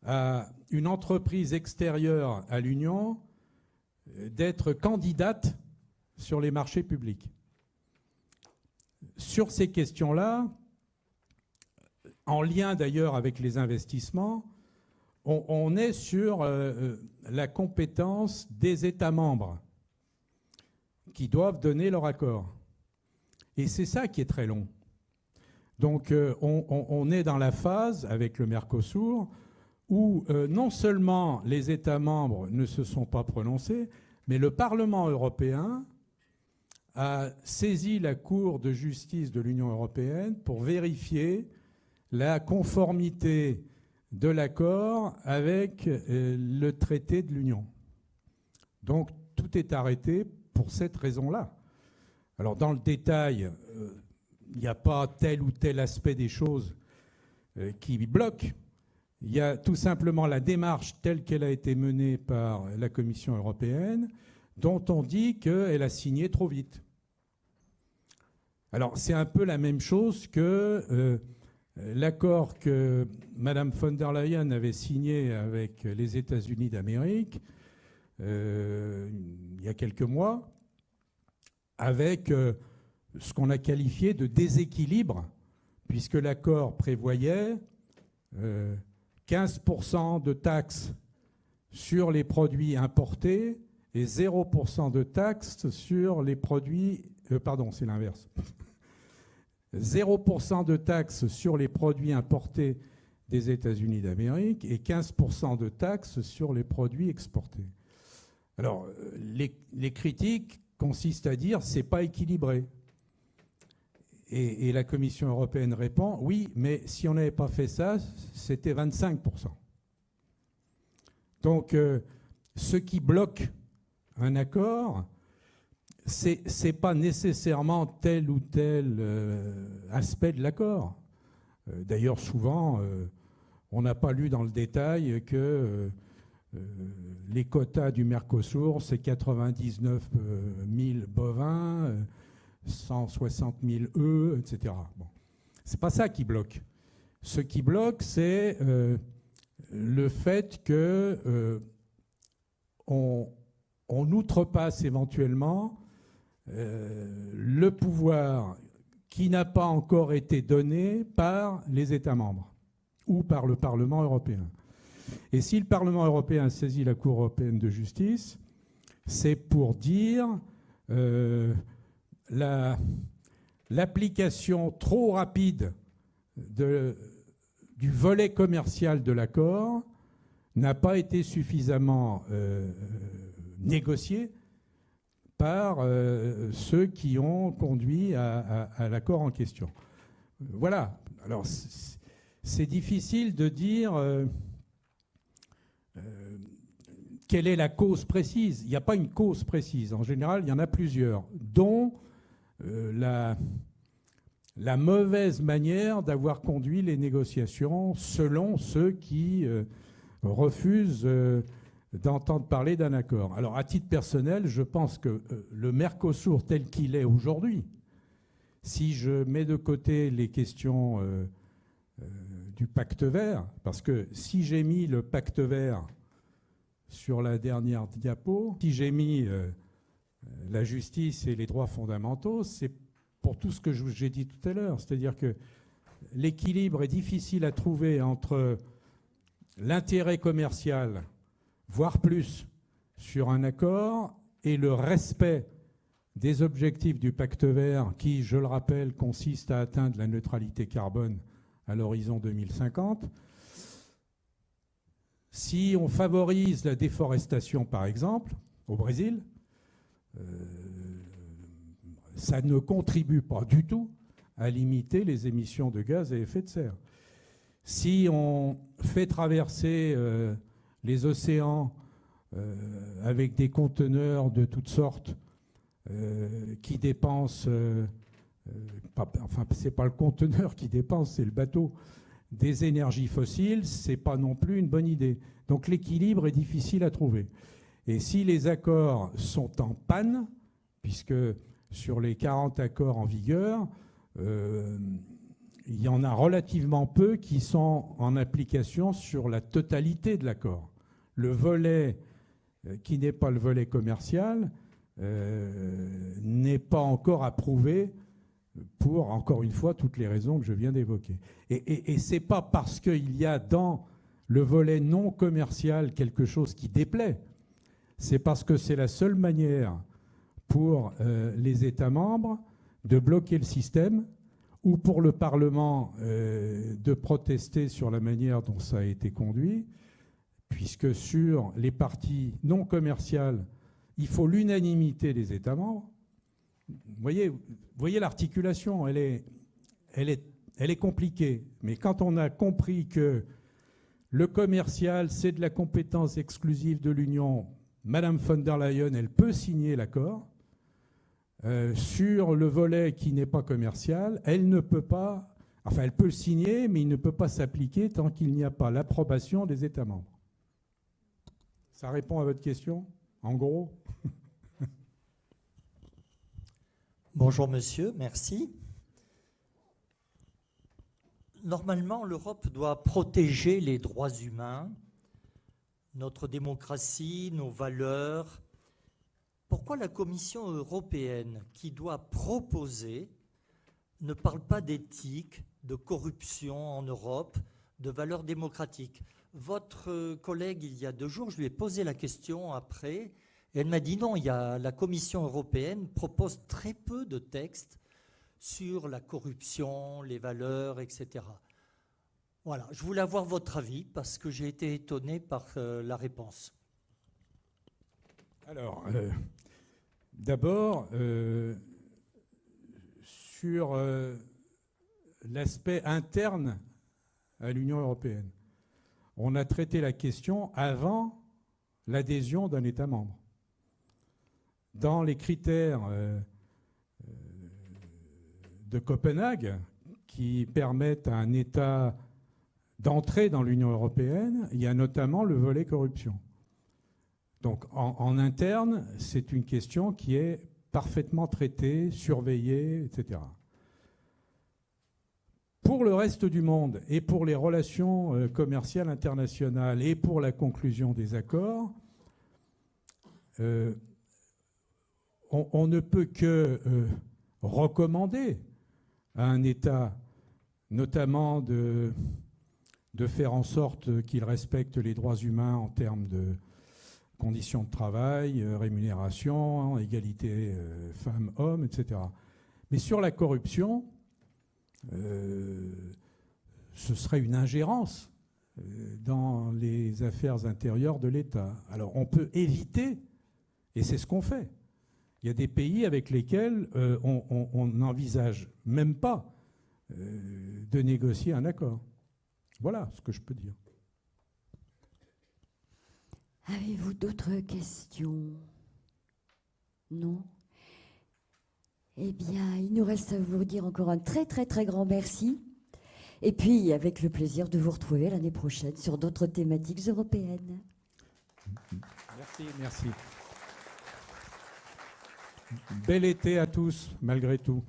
A: à une entreprise extérieure à l'Union d'être candidate sur les marchés publics. Sur ces questions-là, en lien d'ailleurs avec les investissements, on est sur la compétence des États membres qui doivent donner leur accord. Et c'est ça qui est très long. Donc on est dans la phase, avec le Mercosur, où non seulement les États membres ne se sont pas prononcés, mais le Parlement européen a saisi la Cour de justice de l'Union européenne pour vérifier la conformité de l'accord avec le traité de l'Union. Donc tout est arrêté pour cette raison-là. Alors dans le détail, il n'y a pas tel ou tel aspect des choses qui bloquent. Il y a tout simplement la démarche telle qu'elle a été menée par la Commission européenne, dont on dit qu'elle a signé trop vite. Alors c'est un peu la même chose que l'accord que Mme von der Leyen avait signé avec les États-Unis d'Amérique il y a quelques mois, avec ce qu'on a qualifié de déséquilibre, puisque l'accord prévoyait 15% de taxes sur les produits importés et 0% de taxes sur les produits... pardon, c'est l'inverse. 0% de taxes sur les produits importés des États-Unis d'Amérique et 15% de taxes sur les produits exportés. Alors, les critiques consistent à dire que ce n'est pas équilibré. Et la Commission européenne répond, oui, mais si on n'avait pas fait ça, c'était 25%. Donc, ce qui bloque un accord, ce n'est pas nécessairement tel ou tel aspect de l'accord. D'ailleurs, souvent, on n'a pas lu dans le détail que les quotas du Mercosur, c'est 99 000 bovins, 160 000 œufs, etc. Bon. Ce n'est pas ça qui bloque. Ce qui bloque, c'est le fait qu'on outrepasse éventuellement le pouvoir qui n'a pas encore été donné par les États membres ou par le Parlement européen. Et si le Parlement européen saisit la Cour européenne de justice, c'est pour dire l'application trop rapide du volet commercial de l'accord n'a pas été suffisamment négociée par ceux qui ont conduit à l'accord en question. Voilà. Alors, c'est difficile de dire quelle est la cause précise. Il n'y a pas une cause précise. En général, il y en a plusieurs, dont la mauvaise manière d'avoir conduit les négociations selon ceux qui refusent d'entendre parler d'un accord. Alors, à titre personnel, je pense que le Mercosur tel qu'il est aujourd'hui, si je mets de côté les questions du pacte vert, parce que si j'ai mis le pacte vert sur la dernière diapo, si j'ai mis la justice et les droits fondamentaux, c'est pour tout ce que j'ai dit tout à l'heure. C'est-à-dire que l'équilibre est difficile à trouver entre l'intérêt commercial, voire plus, sur un accord et le respect des objectifs du pacte vert qui, je le rappelle, consiste à atteindre la neutralité carbone à l'horizon 2050. Si on favorise la déforestation, par exemple, au Brésil, ça ne contribue pas du tout à limiter les émissions de gaz à effet de serre. Si on fait traverser les océans avec des conteneurs de toutes sortes qui dépensent, enfin c'est pas le conteneur qui dépense, c'est le bateau, des énergies fossiles, c'est pas non plus une bonne idée. Donc l'équilibre est difficile à trouver. Et si les accords sont en panne, puisque sur les 40 accords en vigueur, il y en a relativement peu qui sont en application sur la totalité de l'accord. Le volet qui n'est pas le volet commercial n'est pas encore approuvé pour, encore une fois, toutes les raisons que je viens d'évoquer. Et ce n'est pas parce qu'il y a dans le volet non commercial quelque chose qui déplaît, c'est parce que c'est la seule manière pour les États membres de bloquer le système ou pour le Parlement de protester sur la manière dont ça a été conduit, puisque sur les parties non commerciales, il faut l'unanimité des États membres. Vous voyez l'articulation, elle est compliquée. Mais quand on a compris que le commercial, c'est de la compétence exclusive de l'Union, Madame von der Leyen, elle peut signer l'accord. Sur le volet qui n'est pas commercial, elle ne peut pas, enfin elle peut le signer, mais il ne peut pas s'appliquer tant qu'il n'y a pas l'approbation des États membres. Ça répond à votre question, en gros?
D: Bonjour monsieur, merci. Normalement, l'Europe doit protéger les droits humains, notre démocratie, nos valeurs. Pourquoi la Commission européenne, qui doit proposer, ne parle pas d'éthique, de corruption en Europe, de valeurs démocratiques? Votre collègue, il y a 2 jours, je lui ai posé la question après, et elle m'a dit non, la Commission européenne propose très peu de textes sur la corruption, les valeurs, etc. Voilà, je voulais avoir votre avis parce que j'ai été étonné par la réponse.
A: Alors, d'abord, sur l'aspect interne à l'Union européenne, on a traité la question avant l'adhésion d'un État membre. Dans les critères de Copenhague qui permettent à un État d'entrer dans l'Union européenne, il y a notamment le volet corruption. Donc en interne, c'est une question qui est parfaitement traitée, surveillée, etc. Pour le reste du monde et pour les relations commerciales internationales et pour la conclusion des accords, on ne peut que recommander à un État, notamment de faire en sorte qu'il respecte les droits humains en termes de conditions de travail, rémunération, égalité femmes-hommes, etc. Mais sur la corruption, ce serait une ingérence dans les affaires intérieures de l'État. Alors on peut éviter, et c'est ce qu'on fait. Il y a des pays avec lesquels on n'envisage même pas de négocier un accord. Voilà ce que je peux dire.
B: Avez-vous d'autres questions? Non? Eh bien, il nous reste à vous dire encore un très très très grand merci. Et puis, avec le plaisir de vous retrouver l'année prochaine sur d'autres thématiques européennes.
A: Merci, merci. Bel été à tous, malgré tout.